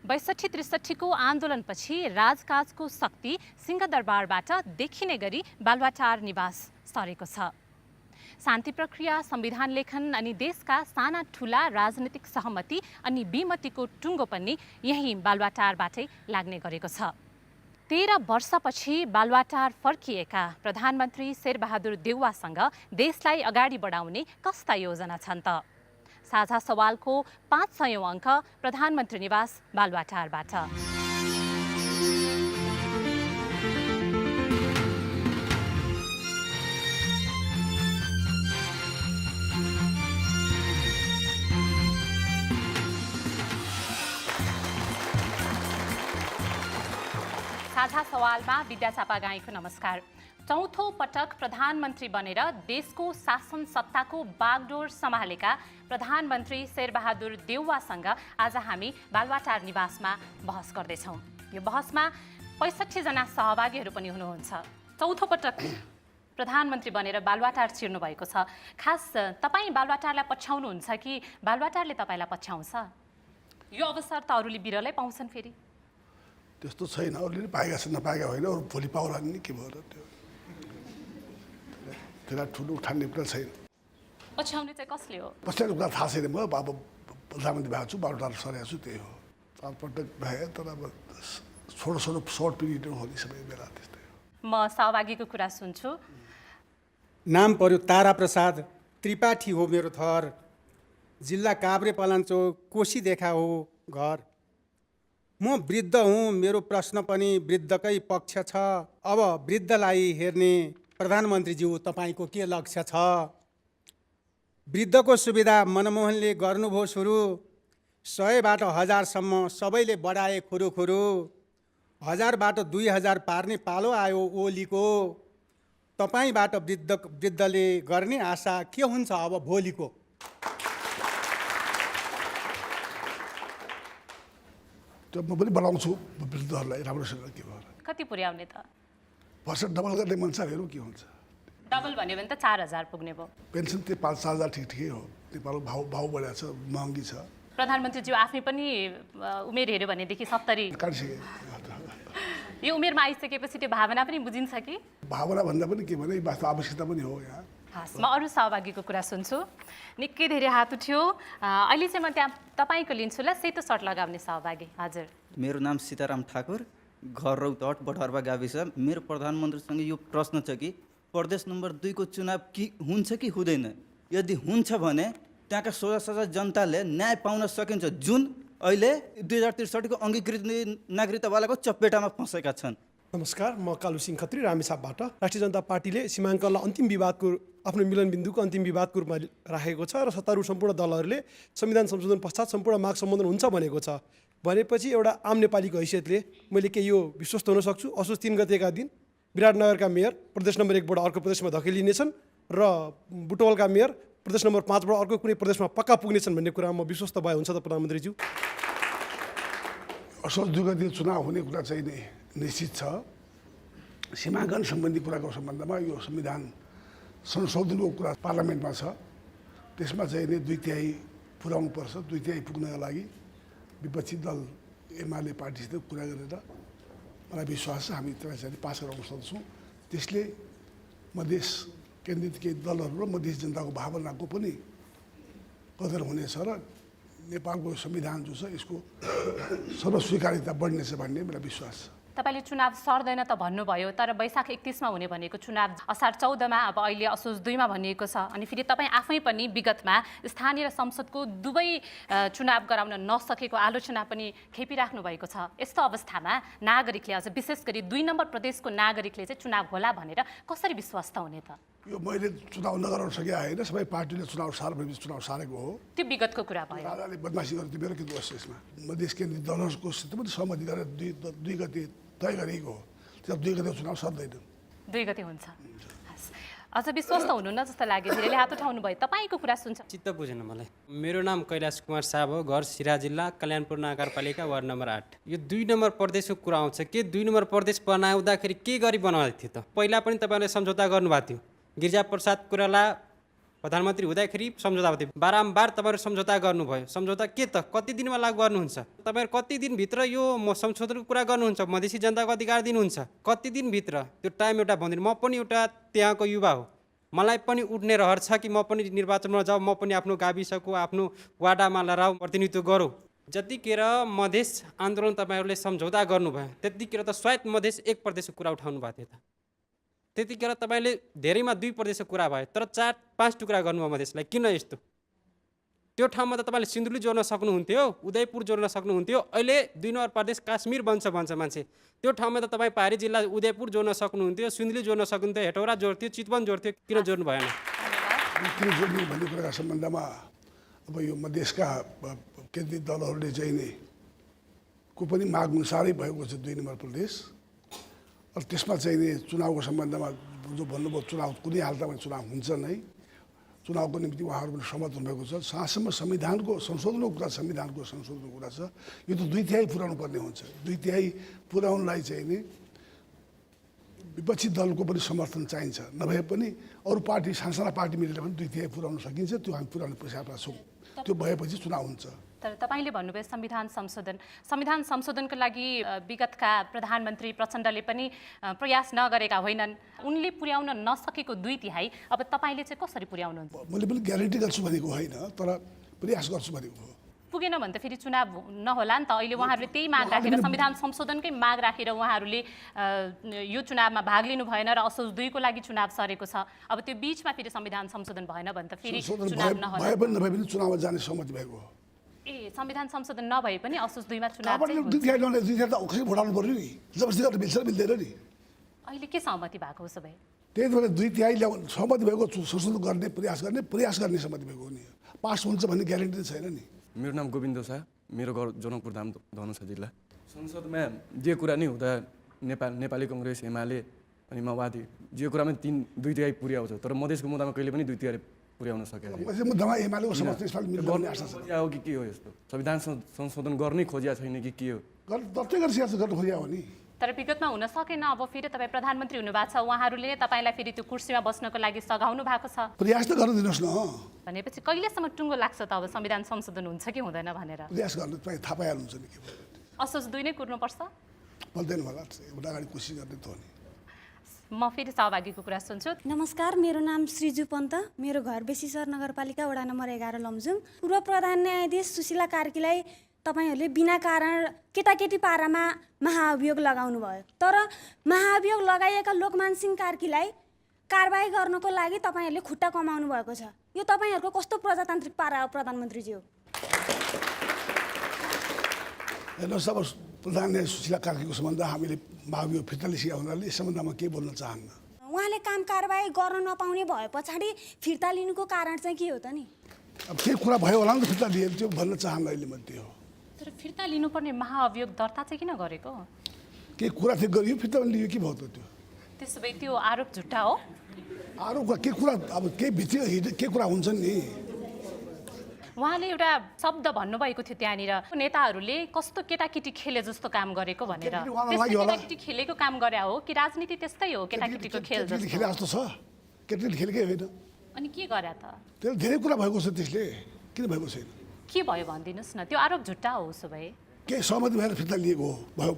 62-63 को आन्दोलनपछि राजकाजको शक्ति सिंहदरबारबाट देखिने गरी बालुवाटार निवास सरेको छ। शान्ति प्रक्रिया, संविधान लेखन अनि देशका साना ठुला राजनीतिक सहमति अनि विमतिको टुङ्गो पनि यही बालुवाटारबाटै लाग्ने गरेको छ। 13 वर्षपछि बालुवाटार फर्किएका प्रधानमन्त्री शेरबहादुर देउवासँग देशलाई अगाडि बढाउने कस्ता योजना छन् त? साझा सवालको 500औं अङ्क प्रधानमन्त्री निवास बालुवाटारबाट। साझा सवालमा विद्या चापागाईको नमस्कार। चौथो पटक प्रधानमन्त्री बनेर देशको शासन सत्ताको बागडोर सम्हालेका प्रधानमन्त्री शेरबहादुर देउवासँग आज हामी बालुवाटार निवासमा बहस गर्दैछौँ। यो बहसमा 65 जना सहभागीहरू पनि हुनुहुन्छ। चौथो पटक प्रधानमन्त्री बनेर बालुवाटार छिर्नु भएको छ। खास तपाईँ बालुवाटारलाई पछ्याउनुहुन्छ कि बालुवाटारले तपाईँलाई पछ्याउँछ? यो अवसर त अरूले बिरलै पाउँछन् फेरि? त्यस्तो छैन, अरूले पाएका छन्, नपाएका होइन। अरू भोलि पाउला नि के भयो र? त्यसलाई ठुलो उठान्ने कुरा छैन। पछ्याउने चाहिँ कसले हो? पछ्याउने कुरा थाहा छैन। म अब प्रधानमन्त्री भएको छु, बालुवाटार सरेको छु, त्यही हो। 4 पटक भए, तर अब छोटो सर्ट पिरियड हो नि सबै बेला, त्यस्तै हो। म सहभागीको कुरा सुन्छु। नाम पर्यो तारा प्रसाद त्रिपाठी हो मेरो थर। जिल्ला काभ्रे पलाञ्चोक कोशी देखा हो घर। म वृद्ध हुँ, मेरो प्रश्न पनि वृद्धकै पक्ष छ। अब वृद्धलाई हेर्ने प्रधानमन्त्रीज्यू तपाईँको के लक्ष्य छ? वृद्धको सुविधा मनमोहनले गर्नुभयो सुरु। 100बाट 1000सम्म सबैले बढाए खुरुखुरु। 1000बाट 2000 पार्ने पालो आयो ओलीको। तपाईँबाट वृद्धले गर्ने आशा के हुन्छ अब भोलिको? त्यो म पनि बनाउँछु वृद्धहरूलाई राम्रोसँग। के भयो? कति पुर्याउने त? पर्सेन्ट डबल गर्ने मन छ, हेरौँ के हुन्छ। डबल भन्यो भने त 4000 पुग्ने भयो। पेन्सन त्यही 5-6000 ठिकै हो। नेपालको भाउ बढेको छ, महँगी छ। प्रधानमन्त्रीज्यू आफै पनि उमेर हेऱ्यो भनेदेखि 70। काटिसके। यो उमेरमा आइसकेपछि त्यो भावना पनि बुझिन्छ कि? भावना भन्दा पनि के भने वास्तव आवश्यकता पनि हो यहाँ। हस्, म अरू सहभागीको कुरा सुन्छु। निकै धेरै हात उठ्यो। अहिले चाहिँ म त्यहाँ तपाईँको लिन्छु ल, सेतो सर्ट लगाउने सहभागी। हजुर। मेरो नाम सीताराम ठाकुर, घर रौतहट बटहर्वा गाविस। मेरो प्रधानमन्त्रीसँग यो प्रश्न छ कि प्रदेश नम्बर 2 को चुनाव हुन्छ कि हुँदैन? यदि हुन्छ भने त्यहाँका सोझा जनताले न्याय पाउन सकिन्छ, जुन अहिले 2063 को अङ्गीकृत नागरिकतावालाको चपेटामा फँसेका छन्। नमस्कार, म कालु सिंह खत्री रामेछापबाट। राष्ट्रिय जनता पार्टीले सीमाङ्कनलाई अन्तिम विवादको आफ्नो मिलनबिन्दुको अन्तिम विवादको रूपमा राखेको छ र सत्तारूढ सम्पूर्ण दलहरूले संविधान संशोधन पश्चात सम्पूर्ण माग सम्बोधन हुन्छ भनेको छ। भनेपछि एउटा आम नेपालीको हैसियतले मैले के यो विश्वस्त हुन सक्छु? असोज 3 गतेका दिन विराटनगरका मेयर प्रदेश नम्बर 1बाट अर्को प्रदेशमा धकेलिनेछन् र बुटवलका मेयर प्रदेश नम्बर 5बाट अर्को कुनै प्रदेशमा पक्का पुग्नेछन् भन्ने कुरा म विश्वस्त भए हुन्छ त प्रधानमन्त्रीज्यू? असोज 2 गते चुनाव हुने कुरा चाहिँ निश्चित छ। सीमाङ्कन सम्बन्धी कुराको सम्बन्धमा यो संविधान संशोधनको कुरा पार्लियामेन्टमा छ। त्यसमा चाहिँ 2/3 पुर्याउनु पर्छ। 2/3 पुग्नका लागि विपक्षी दल एमाले पार्टीसित कुरा गरेर मलाई विश्वास छ हामी त्यसलाई पास गराउन सक्छौँ। त्यसले मधेस केन्द्रित केही दलहरू र मधेस जनताको भावनाको पनि कदर हुनेछ र नेपालको संविधान जो छ यसको सर्वस्वीकार्यता बढ्नेछ भन्ने मलाई विश्वास छ। तपाईले चुनाव सर्दैन त भन्नुभयो, तर वैशाख 31 मा हुने भनेको चुनाव असार 14 मा, अब अहिले असोज 2 मा भनिएको छ। अनि फेरि तपाईँ आफै पनि विगतमा स्थानीय र संसदको दुवै चुनाव गराउन नसकेको आलोचना पनि खेपिराख्नु भएको छ। यस्तो अवस्थामा नागरिकले, अझ विशेष गरी 2 नम्बर प्रदेशको नागरिकले चाहिँ चुनाव होला भनेर कसरी विश्वास त हुने त? यो मैले चुनाव नगराउन सके होइन, सबै पार्टीले चुनाव सारेपछि चुनाव सारेको हो। त्यो विगतको कुरा भयो। राजाले बदमासी गर्दै मेरो के दोष यसमा? मधेस केन्द्रित दलहरूकोसित पनि सहमति गरेर 2 गते तय गरेको हो। त्यो 2 गते चुनाव सर्दैन। 2 गते हुन्छ। अझ विश्वास त हुनुहुन्न जस्तो लाग्यो। धेरैले हात उठाउनु भयो। तपाईँको कुरा सुन्छ। चित्त बुझेन मलाई। मेरो नाम कैलाश कुमार शाह हो, घर सिरा जिल्ला कल्याणपुर नगरपालिका वार्ड नम्बर 8। यो 2 नम्बर प्रदेशको कुरा आउँछ के 2 नम्बर प्रदेश बनाउँदाखेरि के गरी बनाउँदै थियो त? पहिला पनि तपाईँले सम्झौता गर्नुभएको थियो। गिरिजा प्रसाद कोइराला प्रधानमन्त्री हुँदाखेरि सम्झौता भयो, बारम्बार तपाईँहरू सम्झौता गर्नुभयो। सम्झौता के त कति दिनमा लागू गर्नुहुन्छ? तपाईँहरू कति दिनभित्र यो संशोधनको कुरा गर्नुहुन्छ? मधेसी जनताको अधिकार दिनुहुन्छ कति दिनभित्र? त्यो टाइम एउटा भन्दिनँ। म पनि एउटा त्यहाँको युवा हो, मलाई पनि उठ्ने रहर छ कि म पनि निर्वाचनमा जाउँ, म पनि आफ्नो गाविसको आफ्नो वाडामा लडाउँ, प्रतिनिधित्व गरौँ। जतिखेर मधेस आन्दोलन तपाईँहरूले सम्झौता गर्नुभयो त्यतिखेर त स्वायत्त मधेस 1 प्रदेशको कुरा उठाउनु भएको थियो त। त्यतिखेर तपाईँले धेरैमा 2 प्रदेशको कुरा भयो, तर 4-5 टुक्रा गर्नुभयो मधेसलाई। किन यस्तो? त्यो ठाउँमा त तपाईँले सिन्धुली जोड्न सक्नुहुन्थ्यो, उदयपुर जोड्न सक्नुहुन्थ्यो। अहिले 2 नम्बर प्रदेश काश्मीर भन्छ मान्छे। त्यो ठाउँमा त तपाईँ पहाडी जिल्ला उदयपुर जोड्न सक्नुहुन्थ्यो, सिन्धुली जोड्न सक्नुहुन्थ्यो, हेटौडा जोड्थ्यो, चितवन जोड्थ्यो। किन जोड्नु भएन? किन जोड्नु भन्ने कुराका सम्बन्धमा अब यो मधेसका केन्द्रीय दलहरूले चाहिँ नि को पनि माग अनुसारै भएको छ 2 नम्बर प्रदेश। र त्यसमा चाहिँ नि चुनावको सम्बन्धमा जो भन्नुभयो चुनाव कुनै हालतमा चुनाव हुन्छ नै, चुनावको निम्ति उहाँहरू पनि सहमत हुनुभएको छ। जहाँसम्म संविधानको संशोधनको कुरा छ यो त 2/3 पुर्याउनु पर्ने हुन्छ। 2/3 पुर्याउनलाई चाहिँ नि विपक्षी दलको पनि समर्थन चाहिन्छ, नभए पनि अरू पार्टी साना पार्टी मिलेर पनि 2/3 पुर्याउन सकिन्छ। त्यो हामी पुर्याउने प्रयासमा छौँ। त्यो भएपछि चुनाव हुन्छ। तर तपाईँले भन्नुभयो संविधान संशोधनको लागि विगतका प्रधानमन्त्री प्रचण्डले पनि प्रयास नगरेका होइनन्, उनले पुर्याउन नसकेको 2/3 अब तपाईँले चाहिँ कसरी पुर्याउनुहुन्छ? मैले पनि ग्यारेन्टी गर्छु भनेको होइन, तर प्रयास गर्छु भनेको हो। पुगेन भने त फेरि चुनाव नहोला नि त। अहिले उहाँहरूले त्यही माग राखेर संविधान संशोधनकै माग राखेर उहाँहरूले यो चुनावमा भाग लिनु भएन र असोज 2 को लागि चुनाव सरेको छ। अब त्यो बिचमा फेरि संविधान संशोधन भएन भने त फेरि चुनाव नहोला। भए पनि नभए पनि चुनावमा जाने सहमति भएको हो। संविधान संशोधन नभए पनि असोज 2 मा चुनाव अब 2/3 त कसरी भोटाउनु पर्यो नि, जबरजस्ती गरेर मिल्छ मिल्दैन नि। अहिले के सहमति भएको उसो भए? त्यही भएर 2/3 ल्याउनु सहमति भएको, संशोधन गर्ने प्रयास गर्ने सहमति भएको हो नि। पास हुन्छ भन्ने ग्यारेन्टी छैन नि। मेरो नाम गोविन्द शाह, मेरो घर जनकपुर धाम धनुषा जिल्ला। संसदमा जे कुरा नै हुँदा नेपाली कङ्ग्रेस, एमाले अनि माओवादी जे कुरामा 2/3 पुर्याउँछ, तर मधेसको मुद्दामा कहिले पनि 2/3 पुर्याउन सकेको मुद्दामा एमालेको समर्थन यसपालि मिल्ने आशा छ। खोजिया हो कि के हो? यस्तो संविधान संशोधन गर्नै खोजिया छैन कि के हो? दर्तै गरेर सियासत गर्न खोजिया हो नि। तर विगतमा हुन सकेन, अब फेरि तपाईँ प्रधानमन्त्री हुनुभएको छ, उहाँहरूले नै तपाईँलाई फेरि त्यो कुर्सीमा बस्नको लागि सघाउनु भएको छ। प्रयास त गर्न दिनुहोस् न। भनेपछि कहिलेसम्म टुङ्गो लाग्छ त अब संविधान संशोधन हुन्छ कि हुँदैन भनेर? प्रयास गर्नु तपाईँ थाहा पाइहाल्नुहुन्छ नि के भयो। असोज 2 नै कुर्नुपर्छ? पर्दैन होला, एउटा अगाडि कोसिस गर्ने त हो नि। म फेरि सहभागीको कुरा सुन्छु। नमस्कार, मेरो नाम श्रीजु पन्त, मेरो घर बेसीसर नगरपालिका वडा नम्बर 11 लमजुङ। पूर्व प्रधान न्यायाधीश सुशीला कार्कीलाई तपाईँहरूले बिना कारण केटाकेटी पारामा महाअभियोग लगाउनु भयो, तर महाअभियोग लगाइएका लोकमान सिंह कार्कीलाई कारबाही गर्नको लागि तपाईँहरूले खुट्टा कमाउनु भएको छ। यो तपाईँहरूको कस्तो प्रजातान्त्रिक पारा हो प्रधानमन्त्रीज्यू? हेर्नुहोस्, अब प्रधान न्यायाधीश सुशीला कार्कीको सम्बन्ध हामीले महाभियोग फिर्ता लिएका हुनाले यस सम्बन्धमा केही बोल्न चाहन्न। उहाँले काम कारबाही गर्न नपाउने भए पछाडि फिर्ता लिनुको कारण चाहिँ के हो त नि? अब के कुरा भयो होला नि त फिर्ता लिए, त्यो भन्न चाहन्न अहिले मात्रै हो। तर फिर्ता लिनुपर्ने महाअभियोग दर्ता चाहिँ किन गरेको? के कुरा थियो गरियो, फिर्ता पनि लियो, के भयो त त्यो? त्यसो भए त्यो आरोप झुट्टा हो? आरोप के कुरा, अब केही भित्र के कुरा हुन्छन् नि। उहाँले एउटा शब्द भन्नुभएको थियो त्यहाँनिर, नेताहरूले कस्तो केटाकेटी खेले जस्तो काम गरेको भनेर। केटाकेटी खेलेको काम गरे हो कि राजनीति त्यस्तै हो केटाकेटीको खेल जस्तो? खेले जस्तो छ, केटाकेटी खेलेकै होइन। अनि के गरे त? त्यसले धेरै कुरा भएको छ, त्यसले किन भएको छैन? के भयो भनिदिनुहोस् न, त्यो आरोप झुट्टा हो उसो भए? के सहमति भएर फिर्ता लिएको हो भयो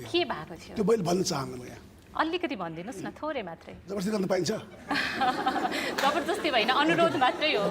के भएको थियो त्यो मैले भन्न चाहन्न। म यहाँ अलिकति भनिदिनुहोस् न, थोरै मात्रै। जबरजस्ती गर्न पाइन्छ? जबरजस्ती होइन, अनुरोध मात्रै हो।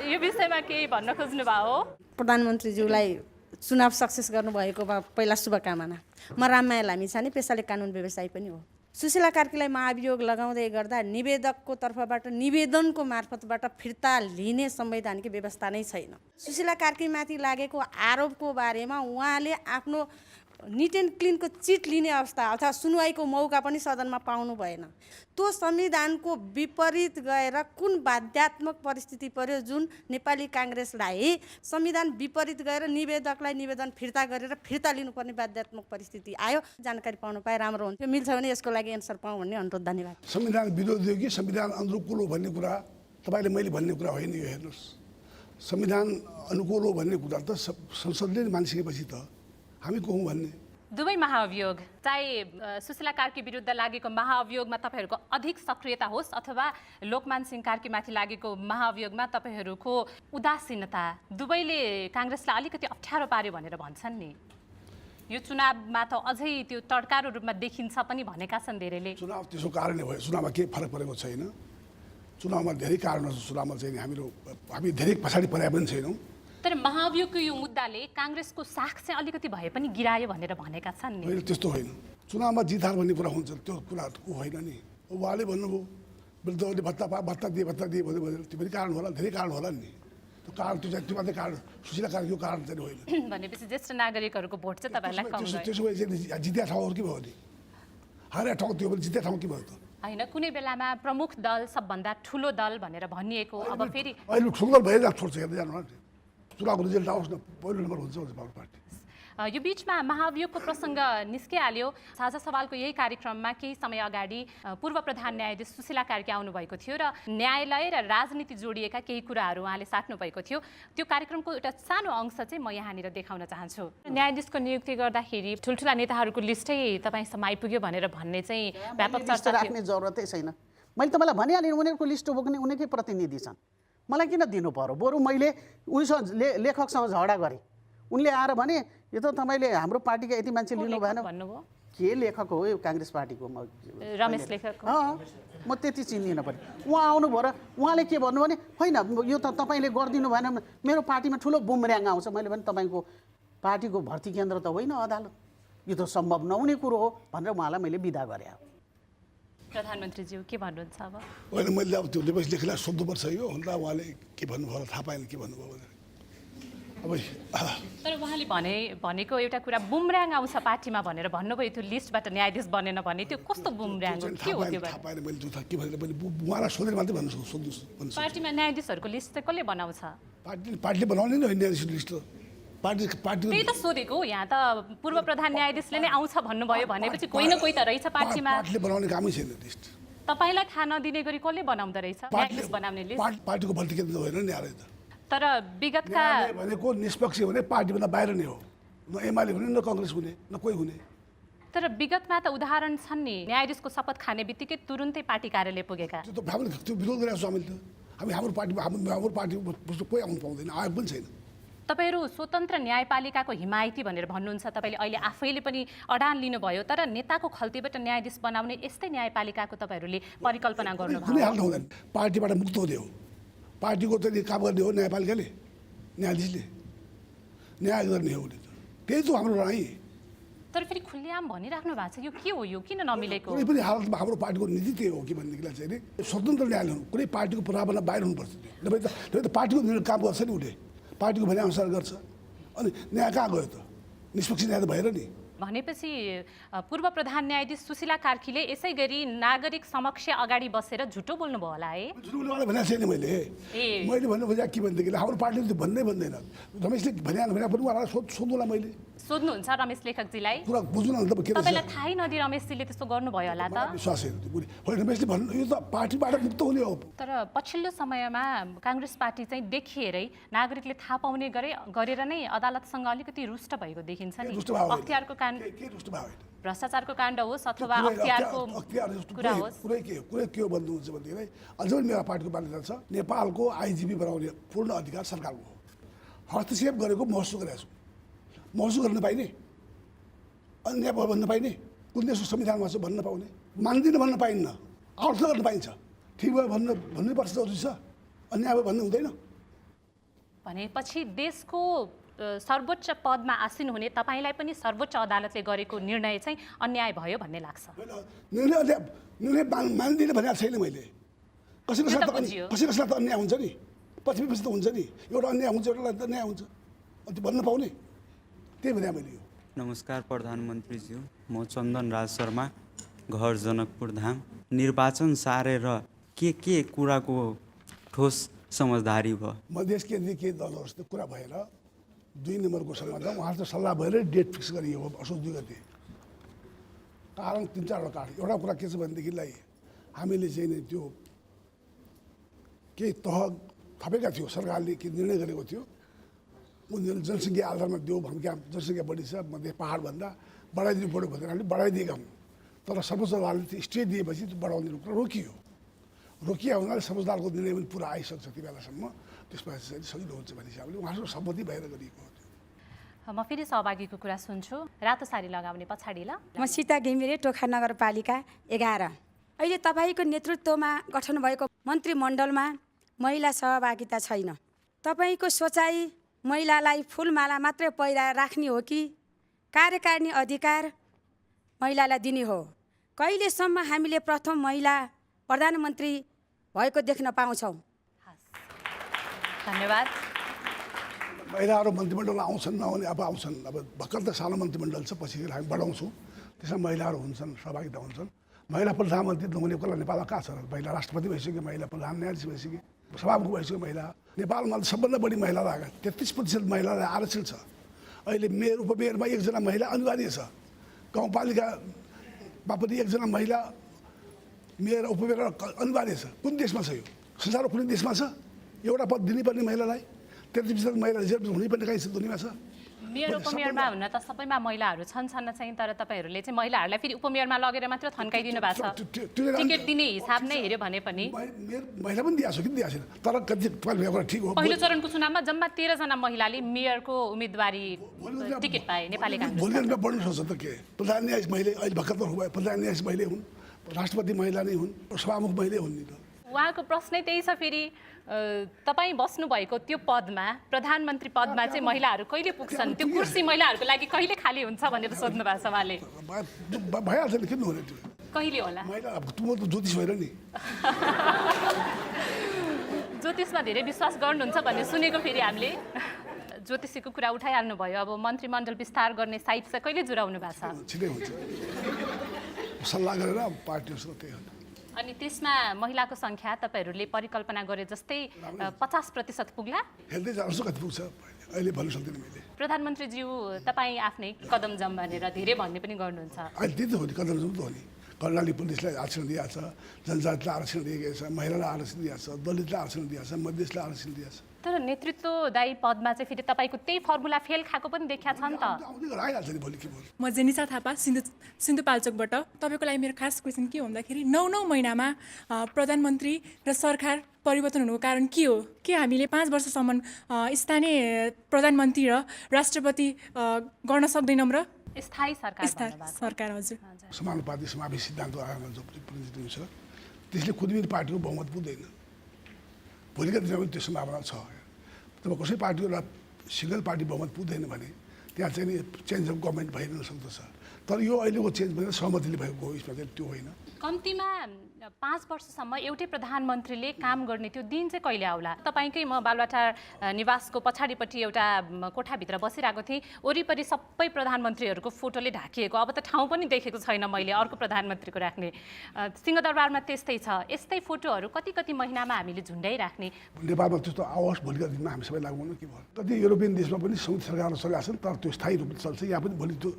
यो विषयमा केही भन्न खोज्नु भयो हो? प्रधानमन्त्रीज्यूलाई चुनाव सक्सेस गर्नुभएकोमा पहिला शुभकामना। म राममाया लामिछाने, पेसाले कानुन व्यवसायी पनि हो। सुशीला कार्कीलाई महाभियोग लगाउँदै गर्दा निवेदकको तर्फबाट निवेदनको मार्फतबाट फिर्ता लिने संवैधानिक व्यवस्था नै छैन। सुशीला कार्कीमाथि लागेको आरोपको बारेमा उहाँले आफ्नो निट एन्ड क्लिनको चिट लिने अवस्था अथवा सुनवाईको मौका पनि सदनमा पाउनु भएन। त्यो संविधानको विपरीत गएर कुन बाध्यात्मक परिस्थिति पर्यो जुन नेपाली काङ्ग्रेसलाई संविधान विपरीत गएर निवेदकलाई निवेदन फिर्ता गरेर फिर्ता लिनुपर्ने बाध्यात्मक परिस्थिति आयो? जानकारी पाउनु पाए राम्रो हुन्थ्यो। मिल्छ भने यसको लागि एन्सर पाऊँ भन्ने अनुरोध। धन्यवाद। संविधान विरोधी हो कि संविधान अनुकूल हो भन्ने कुरा तपाईँले मैले भन्ने कुरा होइन। यो हेर्नुहोस्, संविधान अनुकूल हो भन्ने कुरा त संसदले मानिसकेपछि त हामी को हौँ भन्ने। दुवै महाअभियोग चाहे सुशीला कार्की विरुद्ध लागेको महाअभियोगमा तपाईँहरूको अधिक सक्रियता होस् अथवा लोकमान सिंह कार्कीमाथि लागेको महाअभियोगमा तपाईँहरूको उदासीनता दुवैले काङ्ग्रेसलाई अलिकति अप्ठ्यारो पार्यो भनेर भन्छन् नि। यो चुनावमा त अझै त्यो तड्कारो रूपमा देखिन्छ पनि भनेका छन् धेरैले। चुनाव त्यसको कारणले भयो, चुनावमा केही फरक परेको छैन। चुनावमा धेरै कारणहरू छ, चुनावमा चाहिँ हामी धेरै पछाडि परे पनि छैनौँ। तर महाअभियोगको यो मुद्दाले काङ्ग्रेसको साख चाहिँ अलिकति भए पनि गिरायो भनेर भनेका छन् नि। होइन, त्यस्तो होइन। चुनावमा जितहार भन्ने कुरा हुन्छ, त्यो कुरा होइन नि। उहाँले भन्नुभयो वृद्धहरूले भत्ता दिए भन्यो, त्यो पनि कारण होला, धेरै कारण होला नि। त्यो कारण त्यो मात्रै कारण सुशीला कार्कीको कारण चाहिँ होइन। भनेपछि ज्येष्ठ नागरिकहरूको भोट चाहिँ तपाईँलाई कम गयो। त्यसो भए चाहिँ जित्या ठाउँहरू के भयो नि, हारेको ठाउँ त्यो पनि जित्या ठाउँ के भयो त? होइन, कुनै बेलामा प्रमुख दल सबभन्दा ठुलो दल भनेर भनिएको अब फेरि अहिले ठुलो दल भइरहेको छोड्छ, हेर्दै जानु न। चुनावको रिजल्ट आओस् न, पहिलो नम्बर हुन्छ हाम्रो पार्टी। यो बिचमा महाअभियोगको प्रसङ्ग निस्किहाल्यो। साझा सवालको यही कार्यक्रममा केही समय अगाडि पूर्व प्रधान न्यायाधीश सुशीला कार्की आउनुभएको थियो र न्यायालय र राजनीति जोडिएका केही कुराहरू उहाँले साट्नु भएको थियो। त्यो कार्यक्रमको एउटा सानो अंश चाहिँ म यहाँनिर देखाउन चाहन्छु। न्यायाधीशको नियुक्ति गर्दाखेरि ठुल्ठुला नेताहरूको लिस्टै तपाईँसम्म आइपुग्यो भनेर भन्ने चाहिँ व्यापक चर्चा राख्ने जरुरतै छैन। मैले तपाईँलाई भनिहालेँ, उनीहरूको लिस्ट बोक्ने उनीकै प्रतिनिधि छन्, मलाई किन दिनु पर्यो? बरु मैले उनीसँग लेखकसँग झगडा गरेँ, उनले आएर भने यो त तपाईँले हाम्रो पार्टीका यति मान्छे लिनु भएन भन्नुभयो। के लेखक हो यो? काङ्ग्रेस पार्टीको रमेश लेखक। म त्यति चिन्दिनँ पनि। उहाँ आउनुभयो र उहाँले के भन्नु भने होइन यो त तपाईँले गरिदिनु भएन, मेरो पार्टीमा ठुलो बुमर्याङ आउँछ। मैले भने तपाईँको पार्टीको भर्ती केन्द्र त होइन अदालत, यो त सम्भव नहुने कुरो हो भनेर उहाँलाई मैले बिदा गरेँ। प्रधानमन्त्रीज्यू के भन्नुहुन्छ अब? होइन, मैले अब त्यो लेखलाई सोध्नुपर्छ यो भन्दा उहाँले के भन्नुभयो थाहा पाएन के भन्नुभयो भनेर। अब तर उहाँले भनेको एउटा कुरा बुमर्याङ आउँछ पार्टीमा भनेर भन्नुभयो। त्यो लिस्टबाट न्यायाधीश बनेन भने त्यो कस्तो बुमर्याङ हो, के हो त्यो? थाहा पाएन मैले त्यो के भनेर मैले उहाँलाई सोधेर मात्रै सोध्नुहोस्। पार्टीमा न्यायाधीशहरूको लिस्ट चाहिँ कसले बनाउँछ? पार्टीले बनाउने नै होइन न्यायाधीश लिस्ट। पार्टी त्यही त सोधेको। यहाँ त पूर्व प्रधान न्यायाधीशले नै आउँछ भन्नुभयो भनेपछि कोही न कोही त रहेछ पार्टीमा। पार्टीले बनाउने कामै छैन लिस्ट। तपाईँलाई थाहा नदिने गरी कसले बनाउँदो रहेछ न्यायाधीश बनाउने लिस्ट? पार्टीको भर्ती केन्द्र होइन नि न्यायालय त। तर विगतका भनेको निष्पक्ष भने पार्टीभन्दा बाहिर नै हो, न एमाले हुने न कङ्ग्रेस हुने न कोही हुने। तर विगतमा त उदाहरण छन् नि, न्यायाधीशको शपथ खाने बित्तिकै तुरुन्तै पार्टी कार्यालय पुगेका। त्यो त हामीले त्यो विरोध गरेको छौँ हामीले त। हाम्रो पार्टी कोही आउनु पाउँदैन, आएको पनि छैन। तपाईँहरू स्वतन्त्र न्यायपालिकाको हिमायती भनेर भन्नुहुन्छ, तपाईँले अहिले आफैले पनि अडान लिनुभयो। तर नेताको खल्तीबाट न्यायाधीश बनाउने यस्तै न्यायपालिकाको तपाईँहरूले परिकल्पना गर्नुभयो? कुनै हालत हुँदैन। पार्टीबाट मुक्त हुने हो, पार्टीको चाहिँ काम गर्ने हो न्यायपालिकाले, न्यायाधीशले न्याय गर्ने हो। त्यही त हाम्रो लडाइँ। तर फेरि खुल्लेआम भनिराख्नु भएको छ, यो के हो, यो किन नमिलेको? कुनै पनि हालतमा हाम्रो पार्टीको नीति त्यही हो कि भनेदेखिलाई चाहिँ नि स्वतन्त्र न्यायालय हुनु, कुनै पार्टीको प्रभावभन्दा बाहिर हुनुपर्छ। त्यो पार्टीको निर्णय काम गर्छ नि, उसले पार्टीको भनेअनुसार गर्छ। अनि न्याय कहाँ गयो त? निष्पक्ष न्याय त भएर नि। भनेपछि पूर्व प्रधान न्यायाधीश सुशीला कार्कीले यसै गरी नागरिक समक्ष अगाडि बसेर झुटो बोल्नुभयो होला है? झुटो बोल्नु भनेको छैन मैले भन्नु खोजेको के भनेदेखि हाम्रो पार्टीले त्यो भन्दै भन्दैन। रमेशले भने पनि उहाँलाई सोध्नुला मैले। सोध्नुहुन्छ रमेश लेखकजीलाई? कुरा बुझ्नु न त के तपाईँलाई थाहै नदिई रमेशजीले त्यस्तो गर्नुभयो होला त? विश्वास होइन, रमेशले भन्नु यो त पार्टीबाट मुक्त हुने हो। तर पछिल्लो समयमा काङ्ग्रेस पार्टी चाहिँ देखिएरै नागरिकले थाहा पाउने गरेर नै अदालतसँग अलिकति रुष्ट भएको देखिन्छ नि। अख्तियारको काण्ड, भ्रष्टाचारको काण्ड होस् अथवा अख्तियारको कुरा होस्, कुरै के हो भन्नुहुन्छ भनेदेखि अझै पनि मेरो पार्टीको मान्यता छ, नेपालको आइजिपी बनाउने पूर्ण अधिकार सरकारको हो। हस्तक्षेप गरेको महसुस गरेको छु। महसुस गर्न पाइने, अन्याय भयो भन्न पाइने, कुन देशको संविधानमा छ भन्न पाउने, मान्दिनँ भन्न पाइन्न, आलोचना गर्न पाइन्छ। ठिक भयो भन्नुपर्छ जरुरी छ, अन्याय भयो भन्नु हुँदैन। भनेपछि देशको सर्वोच्च पदमा आसीन हुने तपाईँलाई पनि सर्वोच्च अदालतले गरेको निर्णय चाहिँ अन्याय भयो भन्ने लाग्छ? निर्णय मान्दिनँ भनेको छैन मैले। कसैलाई त अन्याय हुन्छ नि, पछि त हुन्छ नि, एउटा अन्याय हुन्छ एउटालाई त अन्याय हुन्छ, त्यो भन्न पाउने, त्यही भने मैले। नमस्कार प्रधानमन्त्रीज्यू, म चन्दन राज शर्मा, घर जनकपुर धाम। निर्वाचन सारेर के कुराको ठोस समझदारी भयो? मधेस केन्द्रीय केही दलहरूसित कुरा भएर 2 नम्बरको सल्लाह उहाँहरू सल्लाह भएर डेट फिक्स गरियो असोज 2 गते। कारण 3-4 वटा कारण। एउटा कुरा के छ भनेदेखिलाई हामीले चाहिँ नि त्यो केही तह थपेका थियो, सरकारले के निर्णय गरेको थियो, पुँजीले जनसङ्ख्या आधारमा देऊ भन्नु क्या जनसङ्ख्या बढी छ मध्य पाहाडभन्दा बढाइदिनु पऱ्यो भनेर हामीले बढाइदिएका हौँ तर सर्वोच्च अदालतले स्टे दिएपछि त्यो बढाउने कुरा रोकियो रोकिया हुनाले सर्वोच्च अदालतको निर्णय पनि पुरा आइसक्छ त्यो बेलासम्म त्यसपछि चाहिँ सजिलो हुन्छ भन्ने हिसाबले उहाँहरूको सम्मति भएर गरिएको हो म फेरि सहभागीको कुरा सुन्छु रातो साडी लगाउने पछाडि ल म सीता घिमिरे टोखा नगरपालिका 11 अहिले तपाईँको नेतृत्वमा गठन भएको मन्त्रीमण्डलमा महिला सहभागिता छैन तपाईँको सोचाइ महिलालाई फुलमाला मात्रै पहिरा राख्ने हो कि कार्यकारिणी अधिकार महिलालाई दिने हो कहिलेसम्म हामीले प्रथम महिला प्रधानमन्त्री भएको देख्न पाउँछौँ धन्यवाद महिलाहरू मन्त्रीमण्डलमा आउँछन् नआउने अब आउँछन् अब भर्खर त सानो मन्त्रीमण्डल छ पछि हामी बढाउँछौँ त्यसमा महिलाहरू हुन्छन् सहभागिता हुन्छन् महिला प्रधानमन्त्री नहुने कोला नेपालमा कहाँ छ महिला राष्ट्रपति भइसक्यो महिला प्रधान न्यायाधीश भइसक्यो सभामुख भइसक्यो महिला नेपालमा सबभन्दा बढी महिला आएका 33% महिलालाई आरक्षण छ अहिले मेयर उपमेयरमा एकजना महिला अनिवार्य छ गाउँपालिकामा पनि एकजना महिला मेयर उपमेयर अनिवार्य छ कुन देशमा छ यो संसारको कुनै देशमा छ एउटा पद दिनुपर्ने महिलालाई 33% महिला रिजर्भ हुनुपर्ने कहीँ दुनियाँमा छ मेयर उपमेयरमा हुन त सबैमा महिलाहरू छन् चाहिँ तर तपाईँहरूले चाहिँ महिलाहरूलाई फेरि उपमेयरमा लगेर मात्र थन्काइदिनु भएको छ टिकट दिने हिसाब नै हेऱ्यो भने पनि महिला पनि दिएको छ कि दिएको छैन तर कति ठिक हो पहिलो चरणको चुनावमा जम्मा 13 जना महिलाले मेयरको उम्मेदवारी टिकट पाए नेपाली काङ्ग्रेस भोलि दिनमा बढ्नु सक्छ त के प्रधान न्यायाधीश मैले अहिले भर्खर भयो प्रधान न्यायाधीश मैले हुन् राष्ट्रपति महिला नै हुन् सभामुख मैले हुन् नि त उहाँको प्रश्नै त्यही छ फेरि तपाईँ बस्नुभएको त्यो पदमा प्रधानमन्त्री पदमा चाहिँ महिलाहरू कहिले पुग्छन् त्यो कुर्सी महिलाहरूको लागि कहिले खाली हुन्छ भनेर सोध्नु भएको छ उहाँले भइहाल्छ नि किन हुने त्यो कहिले होला महिला अब म त ज्योतिष भएर नि ज्योतिषमा धेरै विश्वास गर्नुहुन्छ भन्ने सुनेको फेरि हामीले ज्योतिषीको कुरा उठाइहाल्नु भयो अब मन्त्रीमण्डल विस्तार गर्ने साइट चाहिँ कहिले जुराउनु भएको छ छिटै हुन्छ सल्लाह गरेर पार्टीहरूसँग त्यही हो अनि त्यसमा महिलाको सङ्ख्या तपाईँहरूले परिकल्पना गरे जस्तै 50% पुग्ला हेर्दै जानुहोस् कति पुग्छ अहिले भन्नु सक्दिनँ मैले प्रधानमन्त्रीज्यू तपाईँ आफ्नै कदम जम भनेर धेरै भन्ने पनि गर्नुहुन्छ अहिले त्यही त हो नि कदम जम त हो नि कर्णाली पुलिसलाई आरक्षण दिएको छ जनजातिलाई आरक्षण दिएको छ महिलालाई आरक्षण दिएको छ दलितलाई आरक्षण दिएको छ मधेसलाई आरक्षण दिएको छ तर नेतृत्वदायी पदमा चाहिँ फेरि तपाईँको त्यही फर्मुला फेल खाएको पनि देखिया छ नि त म जेनिसा थापा सिन्धुपाल्चोकबाट तपाईँको लागि मेरो खास क्वेसन के हो भन्दाखेरि 9 महिनामा प्रधानमन्त्री र सरकार परिवर्तन हुनुको कारण के हो के हामीले 5 वर्षसम्म स्थानीय प्रधानमन्त्री र राष्ट्रपति गर्न सक्दैनौँ र स्थायी सरकार हजुर समानुपातिक समावेशी सिद्धान्त आयोगमा जो प्रतिनिधित्व छ त्यसले कुनै पनि पार्टीको बहुमत पुग्दैन भोलिका दिनमा पनि त्यो सम्भावना छ जब कसै पार्टीको एउटा सिङ्गल पार्टी बहुमत पुग्दैन भने त्यहाँ चाहिँ नि चेन्ज अफ गभर्मेन्ट भइरहन सक्दछ तर यो अहिलेको चेन्ज भनेर सहमतिले भएको हो यसमा चाहिँ त्यो होइन कम्तीमा 5 वर्षसम्म एउटै प्रधानमन्त्रीले काम गर्ने त्यो दिन चाहिँ कहिले आउला तपाईँकै म बालुवाटार निवासको पछाडिपट्टि एउटा कोठाभित्र बसिरहेको थिएँ वरिपरि सबै प्रधानमन्त्रीहरूको फोटोले ढाकिएको अब त ठाउँ पनि देखेको छैन मैले अर्को प्रधानमन्त्रीको राख्ने सिंहदरबारमा त्यस्तै छ यस्तै फोटोहरू कति महिनामा हामीले झुन्डाइराख्ने नेपालमा त्यस्तो आओस् भोलिका दिनमा हामी सबै लागु हुनु के भयो कति युरोपियन देशमा पनि संयुक्त सरकारले चलेका छन् तर त्यो स्थायी रूपले चल्छ यहाँ पनि भोलि त्यो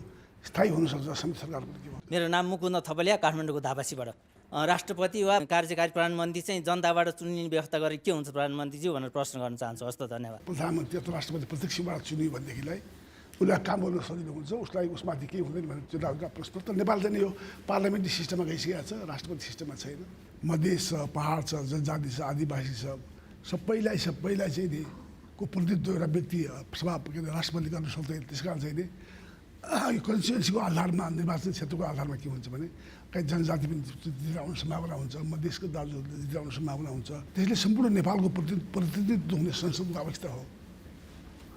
स्थायी हुनसक्छ संयुक्त सरकार पनि के भयो मेरो नाम मुकुन्द थपलिया काठमाडौँको धापासीबाट राष्ट्रपति वा कार्यकारी प्रधानमन्त्री चाहिँ जनताबाट चुनिने व्यवस्था गरेर के हुन्छ प्रधानमन्त्रीज्यू भनेर प्रश्न गर्न चाहन्छु हस् त धन्यवाद प्रधानमन्त्री अथवा राष्ट्रपति प्रत्यक्षबाट चुनियो भनेदेखिलाई उसलाई काम गर्न सजिलो हुन्छ उसलाई उसमाथि केही हुँदैन भने त्यो एउटा प्रश्न तर नेपाल चाहिँ यो पार्लियामेन्ट्री सिस्टममा गइसकेको छ राष्ट्रपति सिस्टममा छैन मधेस छ पहाड छ जनजाति छ आदिवासी छ सबैलाई चाहिँ नि को प्रतिनिधित्व एउटा व्यक्ति सभा राष्ट्रपति गर्न सक्दैन त्यस कारण चाहिँ नि यो कन्स्टिट्युन्सीको आधारमा निर्वाचन क्षेत्रको आधारमा के हुन्छ भने कहीँ जनजाति पनि जितेर आउने सम्भावना हुन्छ मधेसको दाजुहरूले जितेर आउने सम्भावना हुन्छ त्यसले सम्पूर्ण नेपालको प्रतिनिधित्व हुने संसदको आवश्यकता हो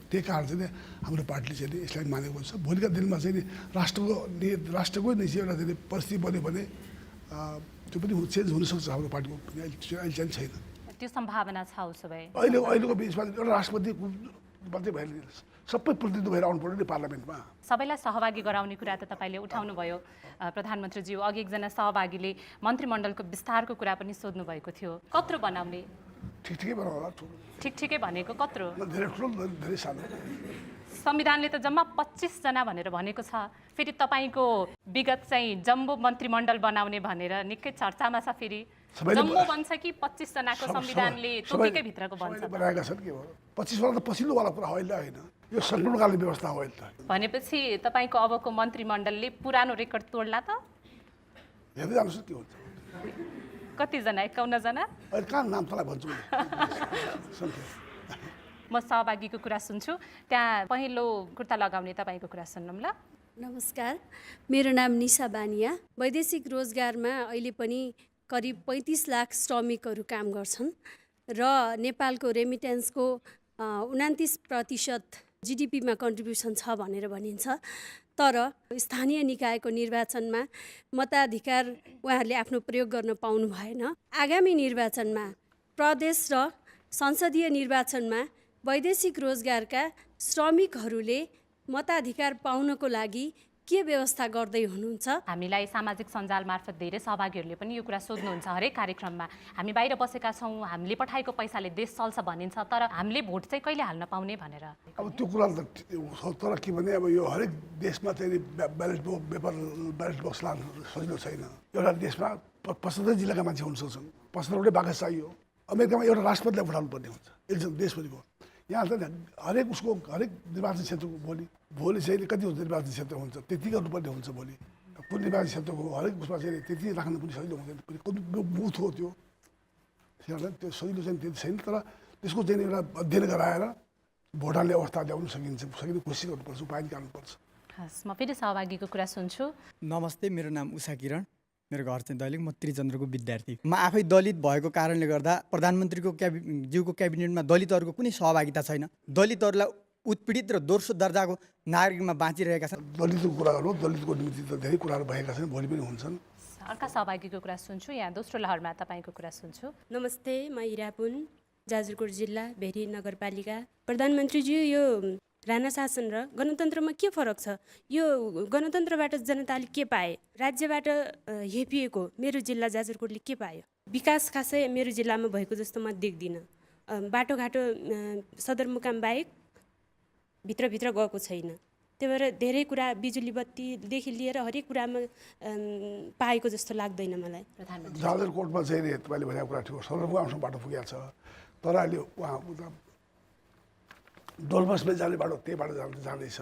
त्यही कारण चाहिँ हाम्रो पार्टीले चाहिँ यसलाई मानेको छ भोलिका दिनमा चाहिँ राष्ट्रकै नै चाहिँ एउटा चाहिँ परिस्थिति बन्यो भने त्यो पनि चेन्ज हुनसक्छ हाम्रो पार्टीको अहिले चाहिँ छैन त्यो सम्भावना छ उसो भए अहिलेको बिचमा एउटा राष्ट्रपति मात्रै भएर सबै प्रतिनिधित्व भएर आउनु पर्यो नि पार्लियामेन्टमा सबैलाई सहभागी गराउने कुरा त तपाईँले उठाउनु भयो प्रधानमन्त्रीज्यू अघि एकजना सहभागीले मन्त्रीमण्डलको विस्तारको कुरा पनि सोध्नु भएको थियो कत्रो बनाउने ठिकै बनाउला ठिकै भनेको कत्रो धेरै ठुलो धेरै सानो संविधानले त जम्मा 25 जना भनेर भनेको छ फेरि तपाईँको विगत चाहिँ जम्बो मन्त्रीमण्डल बनाउने भनेर निकै चर्चामा छ फेरि जम्बो बन्छ कि 25 जनाको संविधानले तोकेकै भित्रको बन्छ बनाएका छन् के हो 25 वाला त पछिल्लोवाला कुरा होइन यो सङ्कटकालीन व्यवस्था हो अहिले त। भनेपछि तपाईँको अबको मन्त्रीमण्डलले पुरानो रेकर्ड तोड्ला त? हेर्दै जानुहोस् के हुन्छ। कतिजना? 51 जना? अहिले कहाँ नाम तँलाई भन्छु म सहभागीको कुरा सुन्छु। त्यहाँ पहिलो कुर्ता लगाउने तपाईँको कुरा सुन्नौँ ल। नमस्कार, मेरो नाम निशा बानिया। वैदेशिक रोजगारमा अहिले पनि करिब 35 लाख श्रमिकहरू काम गर्छन् र नेपालको रेमिटेन्सको 29% जिडिपीमा कन्ट्रिब्युसन छ भनेर भनिन्छ। तर स्थानीय निकायको निर्वाचनमा मताधिकार उहाँहरूले आफ्नो प्रयोग गर्न पाउनु भएन। आगामी निर्वाचनमा प्रदेश र संसदीय निर्वाचनमा वैदेशिक रोजगारका श्रमिकहरूले मताधिकार पाउनको लागि के व्यवस्था गर्दै हुनुहुन्छ? हामीलाई सामाजिक सञ्जाल मार्फत धेरै सहभागीहरूले पनि यो कुरा सोध्नुहुन्छ हरेक कार्यक्रममा। हामी बाहिर बसेका छौँ, हामीले पठाएको पैसाले देश चल्छ भनिन्छ, तर हामीले भोट चाहिँ कहिले हाल्न पाउने भनेर। अब त्यो कुरा त तर के भने अब यो हरेक देशमा चाहिँ ब्यालेट बक्स लानु सजिलो छैन। एउटा देशमा 75 जिल्लाका मान्छे हुन सक्छन्, 75वटै बाकस चाहियो। अमेरिकामा एउटा राष्ट्रपतिलाई पठाउनु पर्ने हुन्छ एकदम देशभरिको। यहाँ त हरेक उसको हरेक निर्वाचन क्षेत्रको भोलि चाहिँ कति हुन्छ निर्वाचन क्षेत्र हुन्छ त्यति गर्नुपर्ने हुन्छ। भोलि कुन निर्वाचन क्षेत्रको हरेक उसमा चाहिँ त्यति राख्नु पनि सजिलो हुँदैन। कुन बुथ हो त्यो त्यो सजिलो चाहिँ त्यति छैन। तर त्यसको चाहिँ एउटा अध्ययन गराएर भोट हाल्ने अवस्था ल्याउन सकिने कोसिस गर्नुपर्छ, उपाय निकाल्नुपर्छ। हस्, म फेरि सहभागीको कुरा सुन्छु। नमस्ते, मेरो नाम उषा किरण, मेरो घर चाहिँ दैलेख, म त्रिचन्द्रको विद्यार्थी। म आफै दलित भएको कारणले गर्दा प्रधानमन्त्रीको ज्यूको क्याबिनेटमा दलितहरूको कुनै सहभागिता छैन। दलितहरूलाई उत्पीडित र दोस्रो दर्जाको नागरिकमा बाँचिरहेका छन्। दलितको कुरा गर्नु, दलितको निम्ति त धेरै कुराहरू भएका छन्, भोलि पनि हुन्छन्। अर्का सहभागीको कुरा सुन्छु। यहाँ दोस्रो लहरमा तपाईँको कुरा सुन्छु। नमस्ते, म इरापुन, जाजरकोट जिल्ला, भेरी नगरपालिका। प्रधानमन्त्रीज्यू, यो राणा शासन र गणतन्त्रमा के फरक छ? यो गणतन्त्रबाट जनताले के पाए? राज्यबाट हेपिएको मेरो जिल्ला जाजरकोटले के पायो? विकास खासै मेरो जिल्लामा भएको जस्तो म देख्दिनँ। बाटोघाटो सदरमुकाम बाहेक भित्रभित्र गएको छैन। त्यही भएर धेरै कुरा बिजुली बत्तीदेखि लिएर हरेक कुरामा पाएको जस्तो लाग्दैन मलाई। जाजरकोटमा चाहिँ तपाईँले भनेको कुरा ठिक हो, सदरमुकामसम्म बाटो पुगेको छ। तर अहिले उहाँ डोल्मासमा जाने बाटो त्यही बाटो जाँदैछ।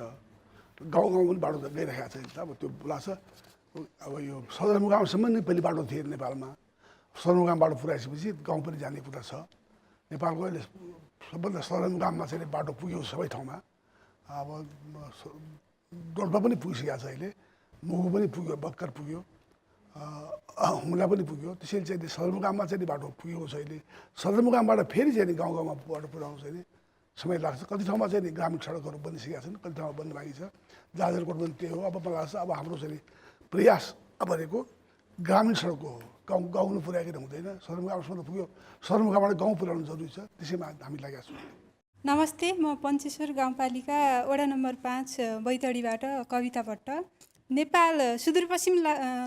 गाउँ गाउँ पनि बाटो गइरहेको छ। अब त्यो लाग्छ अब यो सदरमुकामसम्म नै पहिले बाटो थिए नेपालमा। सदरमुकाम बाटो पुऱ्याएपछि गाउँ पनि जाने कुरा छ। नेपालको अहिले सबभन्दा सदरमुकाममा चाहिँ बाटो पुग्यो सबै ठाउँमा। अब डोल्पा पनि पुगिसकेको छ अहिले, मुगु पनि पुग्यो, बक्कर पुग्यो, हुम्ला पनि पुग्यो। त्यसैले चाहिँ सदरमुकाममा चाहिँ बाटो पुगेको छ अहिले। सदरमुकामबाट फेरि चाहिँ गाउँ गाउँमा बाटो पुऱ्याउनु चाहिँ समय लाग्छ। कति ठाउँमा चाहिँ ग्रामीण सडकहरू बनिसकेका छन्, कति ठाउँमा बन्द बाँकी छ। जाजरकोट पनि त्यही हो। अब मलाई लाग्छ अब हाम्रो चाहिँ प्रयास भनेको ग्रामीण सडकको हो, गाउँ गाउँ पुर्याएको हुँदैन। सदरमुकामसम्म पुग्यो, सदरमुकामबाट गाउँ पुर्याउनु जरुरी छ, त्यसैमा हामी लागेका छौँ। नमस्ते, म पञ्चेश्वर गाउँपालिका वडा नम्बर 5 बैतडीबाट कविता भट्ट। नेपाल सुदूरपश्चिम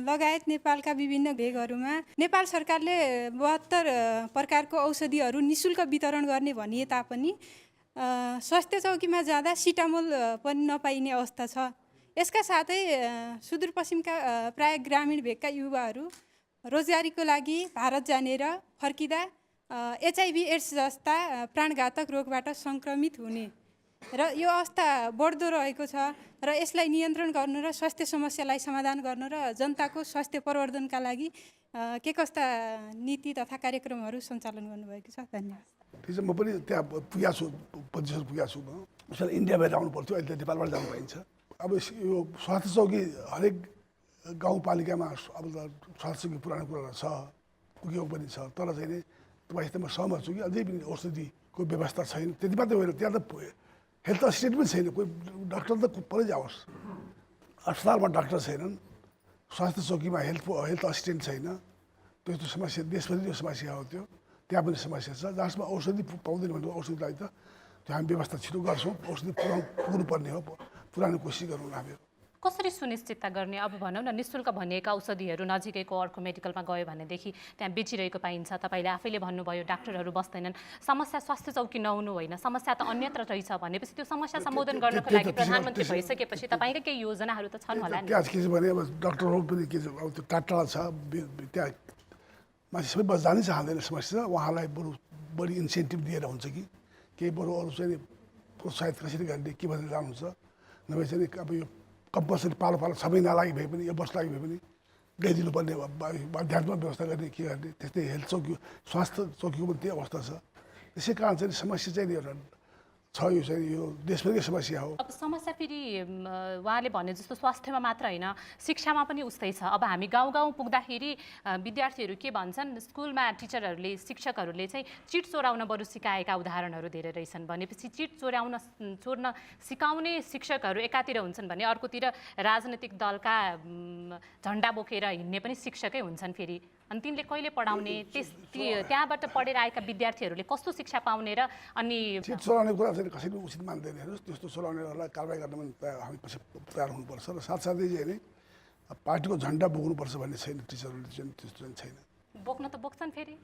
लगायत नेपालका विभिन्न भेगहरूमा नेपाल सरकारले 72 प्रकारको औषधिहरू निःशुल्क वितरण गर्ने भनिए तापनि स्वास्थ्य चौकीमा जाँदा सिटामोल पनि नपाइने अवस्था छ। यसका साथै सुदूरपश्चिमका प्राय ग्रामीण भेगका युवाहरू रोजगारीको लागि भारत जाने र फर्किँदा HIV एड्स जस्ता प्राणघातक रोगबाट सङ्क्रमित हुने र यो अवस्था बढ्दो रहेको छ। र यसलाई नियन्त्रण गर्नु र स्वास्थ्य समस्यालाई समाधान गर्नु र जनताको स्वास्थ्य प्रवर्धनका लागि के कस्ता नीति तथा कार्यक्रमहरू सञ्चालन गर्नुभएको छ? धन्यवाद। ठिक छ, म पनि त्यहाँ पुगेको छु, पञ्चेश्वर पुगेको छु। म उसलाई इन्डिया भएर आउनु पर्थ्यो, अहिले त नेपालबाट जानु पाइन्छ। अब यो स्वास्थ्य चौकी हरेक गाउँपालिकामा अब त स्वास्थ्य चौकी पुरानो कुरा छ, पुगेको पनि छ। तर चाहिँ नि तपाईँसित म सहमत छु कि अझै पनि औषधिको व्यवस्था छैन। त्यति मात्रै होइन, त्यहाँ त हेल्थ असिस्टेन्ट पनि छैन। कोही डाक्टर त परै जाओस्, अस्पतालमा डाक्टर छैनन्, स्वास्थ्य चौकीमा हेल्थ असिस्टेन्ट छैन। त्यो समस्या देशभरि यो समस्या हो। त्यो त्यहाँ पनि समस्या छ। जसमा औषधि पाउँदैन भने औषधिलाई त त्यो हामी व्यवस्था छिटो गर्छौँ। औषधि पुग्नुपर्ने हो, पुरानो कोसिस गरौँ हामीहरू। कसरी सुनिश्चित गर्ने? अब भनौँ न, निःशुल्क भनिएका औषधिहरू नजिकैको अर्को मेडिकलमा गयो भनेदेखि त्यहाँ बेचिरहेको पाइन्छ। तपाईँले आफैले भन्नुभयो डाक्टरहरू बस्दैनन्। समस्या स्वास्थ्य चौकी नहुनु होइन, समस्या त अन्यत्र रहेछ भनेपछि त्यो समस्या सम्बोधन गर्नको लागि प्रधानमन्त्री भइसकेपछि तपाईँका केही योजनाहरू त छन् होला नि? त्यहाँ के छ भने अब डाक्टरहरू पनि के छ, अब त्यो टाढा छ, त्यहाँ मान्छे सबै बस जानै चाहँदैन। समस्या उहाँलाई बरु बढी इन्सेन्टिभ दिएर हुन्छ कि केही बरु अरू चाहिँ प्रोत्साहित कसरी गर्ने के भनेर जानुहुन्छ, नभए चाहिँ अब यो कम्पलसरी पालो पालो 6 महिना लागि भए पनि, 1 वर्ष लागि भए पनि गइदिनु पर्ने, अध्यात्म व्यवस्था गर्ने, के गर्ने, त्यस्तै हेल्थ चौकी, स्वास्थ्य चौकीको पनि त्यही अवस्था छ। त्यसै कारण चाहिँ समस्या चाहिँ एउटा छ, यो चाहिँ यो देशभरिकै समस्या हो। अब समस्या फेरि उहाँले भने जस्तो स्वास्थ्यमा मात्र होइन, शिक्षामा पनि उस्तै छ। अब हामी गाउँ गाउँ पुग्दाखेरि विद्यार्थीहरू के भन्छन्, स्कुलमा टिचरहरूले, शिक्षकहरूले चाहिँ चिट चोराउन बरु सिकाएका उदाहरणहरू धेरै रहेछन्। भनेपछि चिट चोर्न सिकाउने शिक्षकहरू एकातिर हुन्छन् भने अर्कोतिर राजनैतिक दलका झन्डा बोकेर हिँड्ने पनि शिक्षकै हुन्छन् फेरि। अनि तिनले कहिले पढाउने, त्यहाँबाट पढेर आएका विद्यार्थीहरूले कस्तो शिक्षा पाउने र अनि चिट चोराउने कुरा चाहिँ कसैले उचित मान्दैन। हेर्नुहोस्, त्यस्तो चोराउनेहरूलाई कारवाही गर्न पनि हामी पछि तयार हुनुपर्छ र साथसाथै चाहिँ पार्टीको झन्डा बोक्नुपर्छ भन्ने छैन। टिचरहरूले चाहिँ त्यस्तो चाहिँ छैन। बोक्न त बोक्छन् फेरि,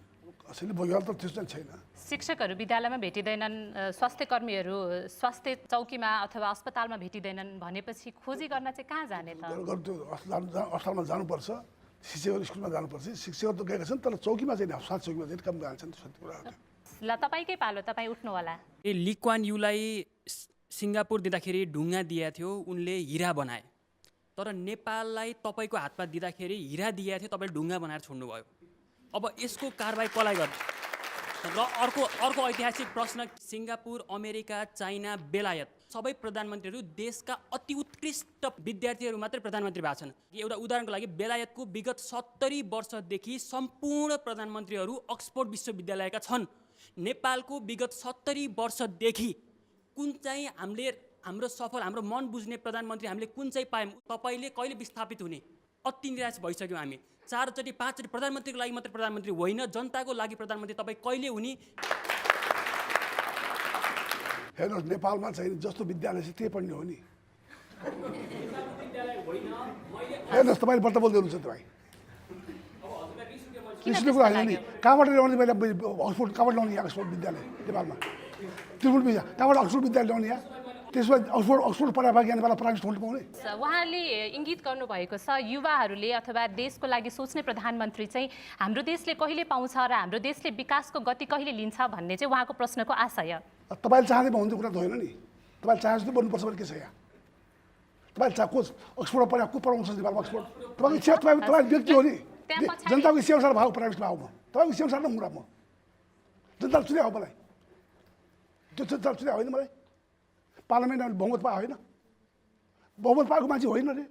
कसैले बोकेर त त्यस्तो चाहिँ छैन। शिक्षकहरू विद्यालयमा भेटिँदैनन्, स्वास्थ्य कर्मीहरू स्वास्थ्य चौकीमा अथवा अस्पतालमा भेटिँदैनन् भनेपछि खोजी गर्न चाहिँ कहाँ जाने त? त्यो अस्पतालमा जानुपर्छ, शिक्षकहरू स्कुलमा जानुपर्छ। शिक्षकहरू त गएका छन्, तर चौकीमा चाहिँ स्वास्थ्य चौकीमा चाहिँ कम जान्छन्। सत्य कुरा हो। ल तपाईँकै पालो, तपाईँ उठ्नु होला। ली कुआन यूलाई सिङ्गापुर दिँदाखेरि ढुङ्गा दिएको थियो, उनले हिरा बनाए। तर नेपाललाई तपाईँको हातमा दिँदाखेरि हिरा दिएको थियो, तपाईँले ढुङ्गा बनाएर छोड्नुभयो। अब यसको कारबाही कसलाई गर्नु? र अर्को ऐतिहासिक प्रश्न, सिङ्गापुर, अमेरिका, चाइना, बेलायत सबै प्रधानमन्त्रीहरू देशका अति उत्कृष्ट विद्यार्थीहरू मात्रै प्रधानमन्त्री भएको छन्। एउटा उदाहरणको लागि बेलायतको विगत 70 वर्षदेखि सम्पूर्ण प्रधानमन्त्रीहरू अक्सफोर्ड विश्वविद्यालयका छन्। नेपालको विगत 70 वर्षदेखि कुन चाहिँ हाम्रो सफल, हाम्रो मन बुझ्ने प्रधानमन्त्री हामीले कुन चाहिँ पायौँ? तपाईँले कहिले विस्थापित हुने? अति निराश भइसक्यौँ हामी। 4चोटि 5चोटि प्रधानमन्त्रीको लागि मात्रै प्रधानमन्त्री होइन, जनताको लागि प्रधानमन्त्री तपाईँ कहिले हुने? हेर्नुहोस्, नेपालमा चाहिँ जस्तो विद्यालय छ त्यही पढ्ने हो नि। हेर्नुहोस्, तपाईँले बर्त बोल्दै हुनुहुन्छ। तपाईँ रिसको कुरा होइन नि। कहाँबाट ल्याउने? मैले अक्सफोर्ड कहाँबाट ल्याउने? अक्सफोर्ड विद्यालय नेपालमा त्रिपुल विद्या कहाँबाट अक्सफोर्ड विद्यालय ल्याउने? यहाँ त्यसमा अक्सफोर्ड पढाएको ज्ञान नेपालमा प्राइभेट स्कुल पाउने। उहाँले इङ्गित गर्नुभएको छ युवाहरूले अथवा देशको लागि सोच्ने प्रधानमन्त्री चाहिँ हाम्रो देशले कहिले पाउँछ र हाम्रो देशले विकासको गति कहिले लिन्छ भन्ने चाहिँ उहाँको प्रश्नको आशय। तपाईँले चाहँदै भन्ने कुरा त होइन नि। तपाईँले चाहे जस्तो बन्नुपर्छ भने के छ यहाँ? तपाईँले को अक्सफोर्ड पढाएको को पढाउँछ नेपालमा? अक्सफोर्ड तपाईँको इच्छा, तपाईँ व्यक्ति हो नि। जनताको इच्छा अनुसार भाउ प्राइभेटमा आऊ। म तपाईँको इच्छा अनुसार नहुँ। म जनताले चुनाव मलाई, त्यो जनताले चुनाव होइन मलाई। पार्लियामेन्टमा बहुमत पाएको होइन, बहुमत पाएको मान्छे होइन रे,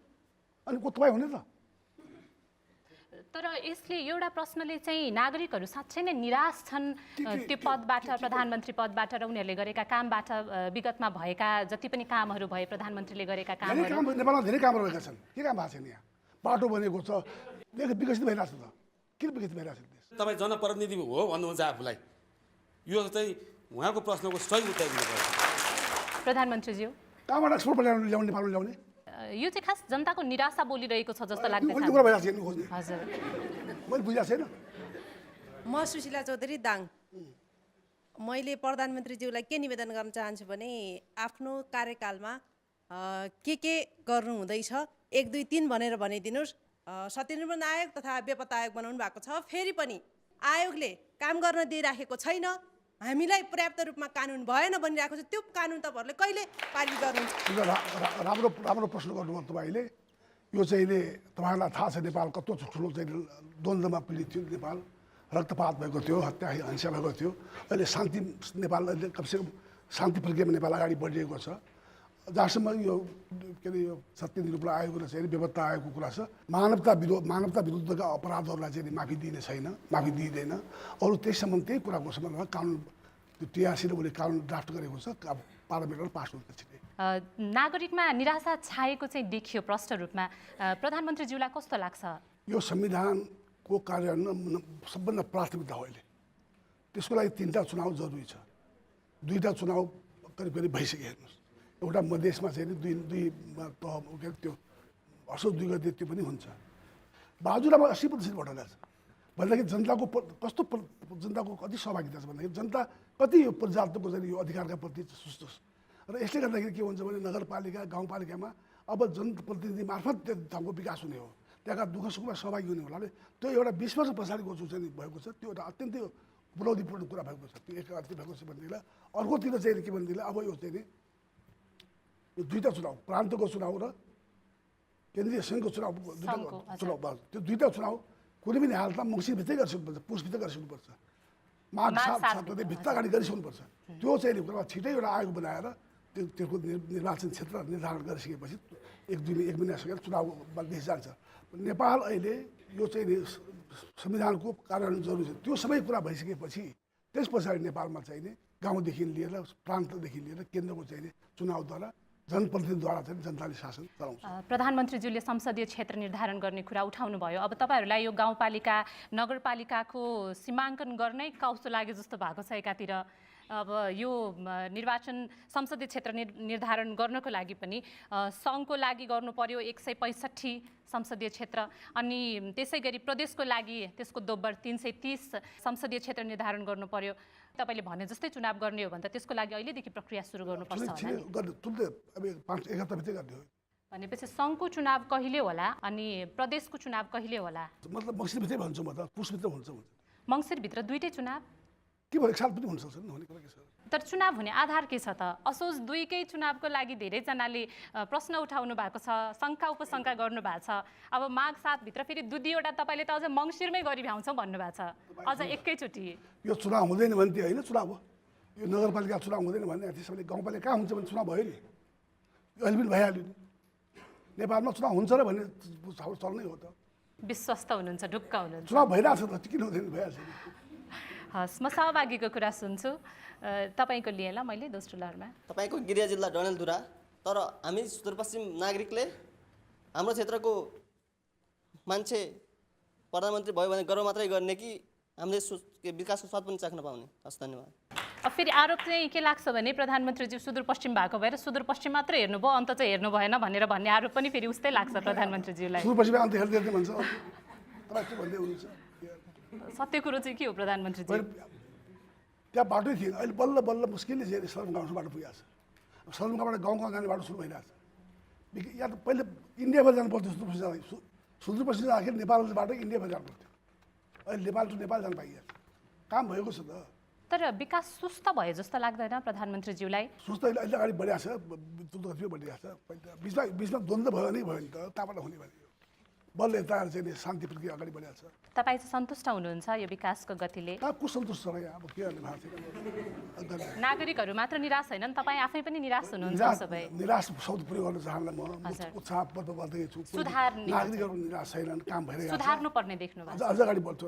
अनि को तपाईँ हुने त? तर यसले एउटा प्रश्नले चाहिँ नागरिकहरू साँच्चै नै निराश छन् त्यो पदबाट, प्रधानमन्त्री पदबाट र उनीहरूले गरेका कामबाट। विगतमा भएका जति पनि कामहरू भए, प्रधानमन्त्रीले गरेका कामहरू, नेपालमा धेरै कामहरू भएका छन्। के काम भएको छैन? यहाँ बाटो बनेको छ, विकसित भइरहेको छ। त किन विकसित भइरहेको छ? तपाईँ जनप्रतिनिधि हो भन्नुहुन्छ आफूलाई, यो चाहिँ उहाँको प्रश्नको सही उत्तर दिनुपर्छ। प्रधानमन्त्रीज्यू, कहाँबाट एक्सपोर्ट ल्याउने नेपालमा ल्याउने? यो चाहिँ खास जनताको निराशा बोलिरहेको छ जस्तो लाग्दैछ। हजुर, मैले बुझाएको छैन। म सुशीला चौधरी दाङ। मैले प्रधानमन्त्रीज्यूलाई के निवेदन गर्न चाहन्छु भने आफ्नो कार्यकालमा के गर्नु हुँदैछ 1 2 3 भनेर भनिदिनुहोस्। सत्यनिर्माण आयोग तथा बेपत्ता आयोग बनाउनु भएको छ, फेरि पनि आयोगले काम गर्न दिइराखेको छैन। हामीलाई पर्याप्त रूपमा कानुन भएन भनिरहेको छ, त्यो कानुन तपाईँहरूले कहिले पारित गर्नुहुन्छ? राम्रो प्रश्न गर्नुभयो तपाईँले। यो चाहिँ तपाईँलाई थाहा छ नेपाल कस्तो ठुलो चाहिँ द्वन्द्वमा पीडित थियो। नेपाल रक्तपात भएको थियो, हत्या हिंसा भएको थियो। अहिले शान्ति, नेपाल अहिले कमसेकम शान्ति प्रक्रियामा नेपाल अगाडि बढिरहेको छ। जहाँसम्म यो के अरे यो सत्य निरूपण आयोगको चाहिँ बेपत्ता आयोगको कुरा छ, मानवता विरुद्धका अपराधहरूलाई चाहिँ माफी दिने छैन, माफी दिइँदैन। अरू त्यही सम्बन्ध, त्यही कुराको सम्बन्धमा कानुन, त्यो 83 ले कानुन ड्राफ्ट गरेको छ, पार्लियामेन्टमा पास हुन्छ छिटै। नागरिकमा निराशा छाएको चाहिँ देखियो प्रष्ट रूपमा। प्रधानमन्त्रीज्यूलाई कस्तो लाग्छ? यो संविधानको कार्यान्वयन सबभन्दा प्राथमिकता हो अहिले। त्यसको लागि 3टा चुनाव जरुरी छ। 2टा चुनाव करिब भइसक्यो। हेर्नुहोस्, एउटा मधेसमा चाहिँ त्यो असोज 2 गते त्यो पनि हुन्छ। बाजुरामा 80% भोट हाल्छ भन्दाखेरि जनताको कस्तो, जनताको कति सहभागिता छ भन्दाखेरि जनता कति यो प्रजातन्त्रको चाहिँ यो अधिकारका प्रति सुस्त छ। र यसले गर्दाखेरि के हुन्छ भने नगरपालिका, गाउँपालिकामा अब जनप्रतिनिधि मार्फत त्यो ठाउँको विकास हुने हो, त्यहाँका दुःख सुखमा सहभागी हुने हुनाले त्यो एउटा 20 वर्ष पछाडिको जो चाहिँ भएको छ, त्यो एउटा अत्यन्तै उपलब्धिपूर्ण कुरा भएको छ, त्यो एक अर्थ भएको छ भनेदेखिलाई अर्कोतिर चाहिँ के भनेदेखिलाई अब यो चाहिँ नि यो दुईवटा चुनाव, प्रान्तको चुनाव र केन्द्रीय सङ्घको चुनाव, दुईवटा चुनाव भयो। त्यो दुईवटा चुनाव कुनै पनि हालतमा मङ्सिरभित्रै गरिसक्नुपर्छ, पुसभित्रै गरिसक्नुपर्छ, माघ 7 भित्र अगाडि गरिसक्नुपर्छ। त्यो चाहिँ नि छिटै एउटा आयोग बनाएर त्यसको निर्वाचन क्षेत्र निर्धारण गरिसकेपछि एक महिना सकेर चुनावमा देश जान्छ। नेपाल अहिले यो चाहिँ नि संविधानको कारण जरुरी छ। त्यो सबै कुरा भइसकेपछि त्यस पछाडि नेपालमा चाहिँ नि गाउँदेखि लिएर प्रान्तदेखि लिएर केन्द्रको चाहिँ नि चुनावद्वारा जनप्रतिनिधिद्वारा चाहिँ जनताले शासन चलाउँछ। प्रधानमन्त्रीज्यूले संसदीय क्षेत्र निर्धारण गर्ने कुरा उठाउनु भयो। अब तपाईँहरूलाई यो गाउँपालिका नगरपालिकाको सीमाङ्कन गर्नै कस्तो लाग्यो जस्तो भएको छ एकातिर। अब यो निर्वाचन संसदीय क्षेत्र निर्धारण गर्नको लागि पनि सङ्घको लागि गर्नु पर्यो 165 संसदीय क्षेत्र, अनि त्यसै गरी प्रदेशको लागि त्यसको दोब्बर 330 संसदीय क्षेत्र निर्धारण गर्नु पर्यो। तपाईँले भने जस्तै चुनाव गर्ने हो भने त त्यसको लागि अहिलेदेखि प्रक्रिया सुरु गर्नुपर्छ भनेपछि सङ्घको चुनाव कहिले होला अनि प्रदेशको चुनाव कहिले होला? मतलब मङ्सिरभित्रै भन्छु म त, पुसभित्र हुन्छ। मङ्सिरभित्र दुईटै चुनाव के भयो, एक साल पनि हुन सक्छ नि, हुने कुरा के छ। तर चुनाव हुने आधार के छ त? असोज दुईकै चुनावको लागि धेरैजनाले प्रश्न उठाउनु भएको छ, शङ्का उपशङ्का गर्नुभएको छ। अब माघ 7 भित्र फेरि दुईवटा तपाईँले त अझ मङ्सिरमै गरी भ्याउँछौँ भन्नुभएको छ, अझ एकैचोटि। यो चुनाव हुँदैन भने त्यो होइन चुनाव हो, यो नगरपालिका चुनाव हुँदैन भने त्यसैले गाउँपालिका कहाँ हुन्छ भने चुनाव भयो नि, अहिले पनि भइहाल्यो नि। नेपालमा चुनाव हुन्छ र भन्ने चल्नै हो त। विश्वस्त हुनुहुन्छ, ढुक्क हुनुहुन्छ। चुनाव भइरहेको छ त, किन हुँदैन, भइहाल्छ नि। हस्, म सहभागीको कुरा सुन्छु। तपाईँको लिएँ ल मैले दोस्रो लहरमा। तपाईँको गिरिया जिल्ला डडेलधुरा, तर हामी सुदूरपश्चिम नागरिकले हाम्रो क्षेत्रको मान्छे प्रधानमन्त्री भयो भने गर्व मात्रै गर्ने कि हामीले विकासको स्वाद पनि चाख्न पाउने? हस्, धन्यवाद। अब फेरि आरोप चाहिँ के लाग्छ भने प्रधानमन्त्रीज्यू सुदूरपश्चिम भएको भएर सुदूरपश्चिम मात्रै हेर्नुभयो, अन्त चाहिँ हेर्नु भएन भनेर भन्ने आरोप पनि फेरि उस्तै लाग्छ प्रधानमन्त्रीज्यूलाई। सुदूरपश्चिम अन्त हेर्दै भन्छ, तपाईँ के भन्दै हुनुहुन्छ? सत्य कुरो चाहिँ के हो प्रधानमन्त्रीज्यू? त्यहाँ बाटै थिएन, अहिले बल्ल बल्ल मुस्किलले चाहिँ सदरमुकामसम्म बाटो पुगेको छ। सदरमुकाबाट गाउँ जाने बाटो सुरु भइरहेको छ। या त पहिले इन्डियामा जानु पर्थ्यो, सुदूरपश्चिम जाँदाखेरि नेपालको बाटो इन्डियामा जानु पर्थ्यो, अहिले नेपाल टु नेपाल जानु पाइयो। काम भएको छ त। तर विकास सुस्त भयो जस्तो लाग्दैन प्रधानमन्त्रीज्यूलाई? सुस्त अहिले अगाडि बढिरहेको छ, द्रुतगतिमा बढिरहेको छ। बिचमा द्वन्द्व भयो नै भयो नि त, कहाँबाट हुने भने बल्ल यता चाहिँ शान्ति प्रक्रिया अगाडि बढिरहेको छ। तपाईँ चाहिँ सन्तुष्ट हुनुहुन्छ यो विकासको गतिले? को सन्तुष्ट छ यहाँ, अब के गर्ने भएको छैन। नागरिकहरू मात्र निराश होइनन्, तपाईँ आफै पनि निराश हुनुहुन्छ? सबै निराश शब्द प्रयोग गर्न चाहन्न म, उत्साह बढ्दै छु। सुधार नागरिकहरू निराश छैनन्, काम भइरहेको छ, सुधार्नु पर्ने देख्नु भएको अझ अगाडि बढ्छ।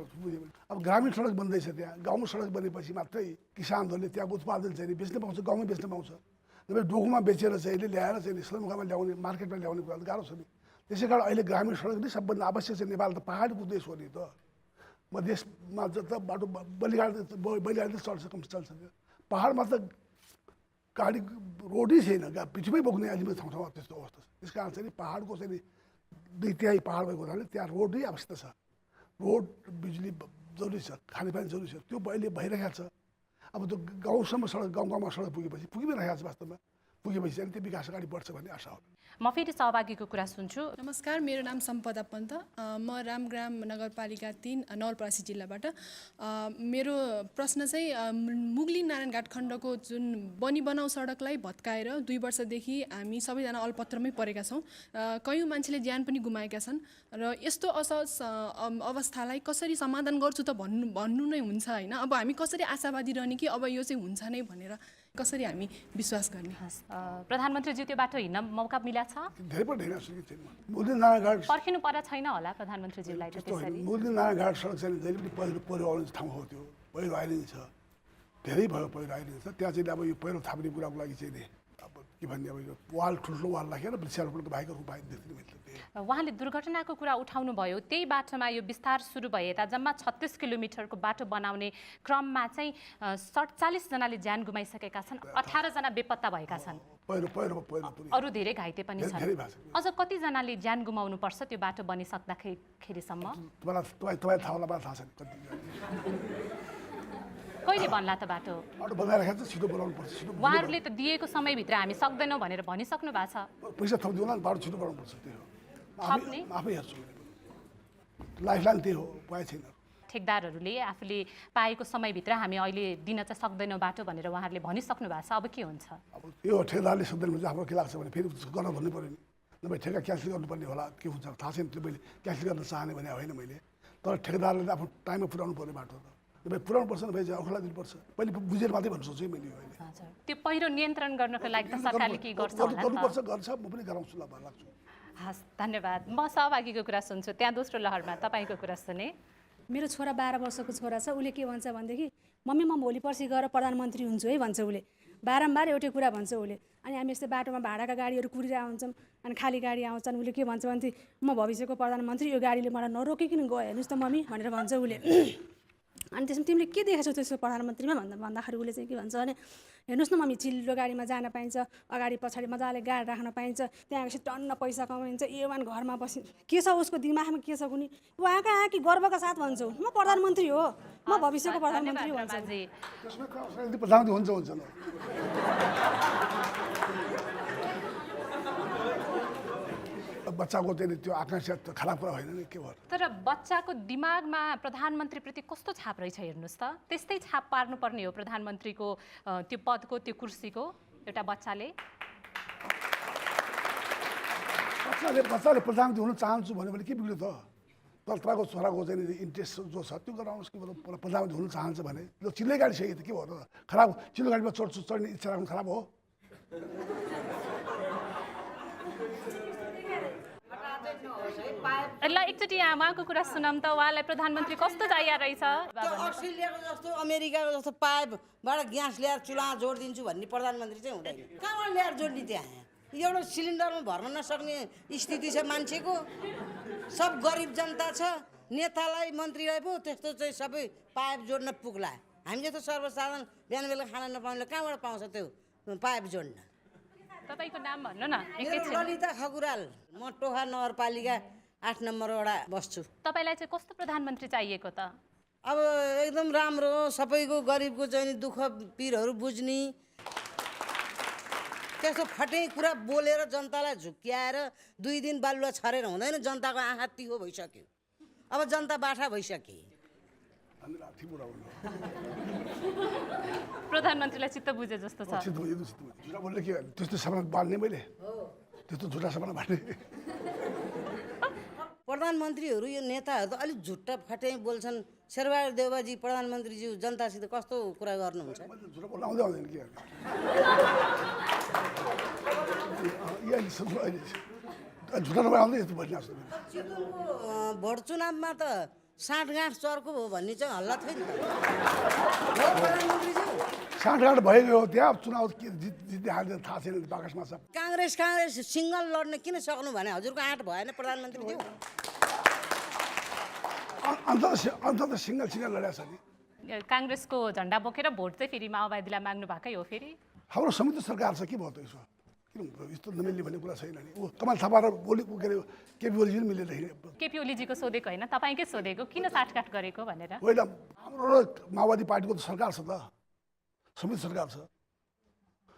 अब ग्रामीण सडक बन्दैछ, त्यहाँ गाउँ सडक बनेपछि मात्रै किसानहरूले त्यहाँको उत्पादन चाहिँ बेच्न पाउँछ, गाउँमै बेच्न पाउँछ। नभए डोकोमा बेचेर चाहिँ ल्याएर चाहिँ सदरमुकाममा ल्याउने, मार्केटमा ल्याउने कुरा गाह्रो छ नि। त्यसै कारण अहिले ग्रामीण सडक नै सबभन्दा आवश्यक छ। नेपाल त पहाडको देश हो नि त, मधेसमा जता बाटो बलिगाडी चल्छ, कम चल्छ, पहाडमा त गाडी रोडै छैन, पृथ्वी बोक्ने अहिले ठाउँ ठाउँमा त्यस्तो अवस्था छ। त्यस कारण चाहिँ पहाडको चाहिँ 2/3 पहाड भएको हुनाले त्यहाँ रोडै आवश्यकता छ। रोड, बिजुली जरुरी छ, खानेपानी जरुरी छ, त्यो अहिले भइरहेको छ। अब त्यो गाउँसम्म सडक, गाउँमा सडक पुगेपछि पुगिरहेको छ, वास्तवमा पुगेपछि चाहिँ त्यो विकास अगाडि बढ्छ भन्ने आशा हो। म फेरि सहभागीको कुरा सुन्छु। नमस्कार, मेरो नाम सम्पदा पन्त, म रामग्राम नगरपालिका 3 नवलपरासी जिल्लाबाट। मेरो प्रश्न चाहिँ मुगली नारायणघाट खण्डको जुन बनाउ सडकलाई भत्काएर 2 वर्षदेखि हामी सबैजना अलपत्रमै परेका छौँ। कयौँ मान्छेले ज्यान पनि गुमाएका छन् र यस्तो असहज अवस्थालाई कसरी समाधान गर्छु त भन्नु नै हुन्छ होइन। अब हामी कसरी आशावादी रहने कि अब यो चाहिँ हुन्छ नै भनेर कसरी हामी विश्वास गर्ने? प्रधानमन्त्रीज्यू त्यो बाटो हिँड्न मौका मिला छ? धेरै पनि हिँड्न सकेको छैन। मुगली नारायणघाट पर्खिनु पर्या छैन होला प्रधानमन्त्रीज्यूलाई त त्यसरी? मुगली नारायणघाट सडक चाहिँ जहिले पनि पहिरो आउने ठाउँ हो, त्यो पहिरो आइरहन्छ, धेरै भयो पहिरो आइरहन्छ। त्यहाँ चाहिँ अब यो पहिरो थाप्ने कुराको लागि चाहिँ नि अब के भन्ने, अब यो वाल ठुल्ठुलो वाल राखेर वृक्षारोपणको बाहेक उपाय देख्दैन। उहाँले दुर्घटनाको कुरा उठाउनु भयो। त्यही बाटोमा यो विस्तार सुरु भए यता जम्मा 36 किलोमिटरको बाटो बनाउने क्रममा चाहिँ 47 जनाले ज्यान गुमाइसकेका छन्, 18 जना बेपत्ता भएका छन्, अरू धेरै घाइते पनि छन्। अझ कतिजनाले ज्यान गुमाउनु पर्छ त्यो बाटो बनिसक्दाखेरिसम्म? कहिले बन्ला त बाटो? उहाँहरूले त दिएको समयभित्र हामी सक्दैनौँ भनेर भनिसक्नु भएको छ। पैसा थप्दिउँला, बाटो छिटो बनाउनुपर्छ, त्यही हो। थप्ने आफै हेर्छु, लाइफलाइन त्यही हो, उपाय छैन। ठेकदारहरूले आफूले पाएको समयभित्र हामी अहिले दिन चाहिँ सक्दैनौँ बाटो भनेर उहाँहरूले भनिसक्नु भएको छ। अब के हुन्छ? अब यो ठेकदारले सक्दैन भने हाम्रो के लाग्छ भने फेरि गर्न भन्नु पऱ्यो नि। नभए ठेका क्यान्सल गर्नुपर्ने होला के हुन्छ थाहा छैन। त्यो मैले क्यान्सल गर्न चाहने भने होइन मैले, तर ठेकदारले आफ्नो टाइममा पुऱ्याउनु पऱ्यो बाटो त। नभए पुऱ्याउनु पर्छ नभए औखला दिनुपर्छ। पहिले बुझेर मात्रै भन्नु सोचेँ मैले अहिले। त्यो पहिरो नियन्त्रण गर्नको लागि त सरकारले के गर्छ होला गर्नुपर्छ, गर्छ, म पनि गराउँछु ल लाग्छु। हस्, धन्यवाद। म सहभागीको कुरा सुन्छु, त्यहाँ दोस्रो लहरमा तपाईँको कुरा सुने। मेरो छोरा 12 वर्षको छोरा छ। उसले के भन्छ भनेदेखि मम्मी म भोलि पर्सि गएर प्रधानमन्त्री हुन्छु है भन्छ उसले। बारम्बार एउटै कुरा भन्छ उसले। अनि हामी यस्तै बाटोमा भाडाका गाडीहरू कुरिरहेको हुन्छौँ, अनि खाली गाडी आउँछन्। उसले के भन्छ भने म भविष्यको प्रधानमन्त्री, यो गाडीले मलाई नरोकिकन गयो हेर्नुहोस् त मम्मी भनेर भन्छ उसले। अनि त्यसमा तिमीले के देखेछौ त्यसको प्रधानमन्त्रीमा भन्दाखेरि उसले चाहिँ के भन्छ भने हेर्नुहोस् न मम्मी चिल्लो गाडीमा जान पाइन्छ, अगाडि पछाडि मजाले गाडी राख्न पाइन्छ, त्यहाँ गएपछि टन्न पैसा कमाइन्छ, ए1 घरमा बसी के छ उसको दिमागमा के छ कुनै उहाँका कि गर्वका साथ भन्छौ म प्रधानमन्त्री हो, म भविष्यको प्रधानमन्त्री भन्छ। प्रधानमन्त्री हुन्छ हुन्छ ल। बच्चाको चाहिँ त्यो आकांक्षा खराब कुरा होइन नि, के भयो? तर बच्चाको दिमागमा प्रधानमन्त्रीप्रति कस्तो छाप रहेछ हेर्नुहोस् त। त्यस्तै छाप पार्नुपर्ने हो प्रधानमन्त्रीको त्यो पदको, त्यो कुर्सीको एउटा बच्चाले। बच्चाले प्रधानमन्त्री हुन चाहन्छु भन्यो भने के बिग्रियो त? तपाईँको छोराको चाहिँ इन्ट्रेस्ट जो छ त्यो गराउनुहोस् कि प्रधानमन्त्री हुन चाहन्छ भने त्यो चिल्लै गाडी सही त के भयो त? खराब चिल्लो गाडीमा चढ्ने इच्छा राख्नु खराब हो? ल एकचोटि यहाँ उहाँको कुरा सुनौँ त। उहाँलाई प्रधानमन्त्री कस्तो चाहिएको रहेछ? अस्ट्रेलियाको जस्तो अमेरिकाको जस्तो पाइपबाट ग्यास ल्याएर चुल्हा जोडिदिन्छु भन्ने प्रधानमन्त्री चाहिँ हुँदैन। कहाँबाट ल्याएर जोड्ने त्यहाँ? एउटा सिलिन्डरमा भर्न नसक्ने स्थिति छ मान्छेको। सब गरिब जनता छ। नेतालाई मन्त्रीलाई पो त्यस्तो चाहिँ सबै पाइप जोड्न पुग्ला। हामी जस्तो सर्वसाधारण बिहान बेलुका खाना नपाउनेले कहाँबाट पाउँछ त्यो पाइप जोड्न? तपाईँको नाम भन्नु न। ललिता खकुराल, म टोखा नगरपालिका 8 नम्बर वडा बस्छु। तपाईँलाई चाहिँ कस्तो प्रधानमन्त्री चाहिएको त? अब एकदम राम्रो, सबैको गरिबको चाहिँ दुःख पीरहरू बुझ्ने, त्यस्तो फटे कुरा बोलेर जनतालाई झुक्क्याएर 2 दिन बालुवा छरेर हुँदैन। जनताको आँखा तिखो भइसक्यो, अब जनता बाठा भइसके। प्रधानमन्त्रीलाई चित्त बुझे जस्तो छ। झुटा बोल्ने के त्यस्तो सामान बाल्ने मैले, त्यस्तो झुटा सामान बाल्ने। प्रधानमन्त्रीहरू यो नेताहरू त अलिक झुट्टा फाटे बोल्छन्। शेरबहादुर देउवाजी प्रधानमन्त्रीज्यू जनतासित कस्तो कुरा गर्नुहुन्छ? झुटा बोल्न आउँदै आउँदैन के झुटा नभए आउँदै यस्तो भन्ने जस्तो। चितवनको भोट चुनावमा त साँठगाँठ चर्को हो भन्ने चाहिँ हल्ला थियो नि त। साँठगाँठ भइगयो त्यहाँ चुनाव जित्ने हाल्ने थाहा छैन बाकसमा छ। काङ्ग्रेस सिङ्गल लड्न किन सक्नु भने हजुरको आँट भएन प्रधानमन्त्रीज्यू? अन्तत सिङ्गल लड्या छ नि। काङ्ग्रेसको झन्डा बोकेर भोट चाहिँ फेरि माओवादीलाई माग्नु भएकै हो फेरि? हाम्रो संयुक्त सरकार छ, के भयो त यसो? किन यस्तो नमिल्ने भन्ने कुरा छैन नि। ऊ कमल थापा र के अरे केपी ओलीजी पनि मिलेर केपी ओलीजीको सोधेको होइन, तपाईँकै सोधेको किन साठगाँठ गरेको भनेर। होइन, हाम्रो माओवादी पार्टीको त सरकार छ त, संयुक्त सरकार छ।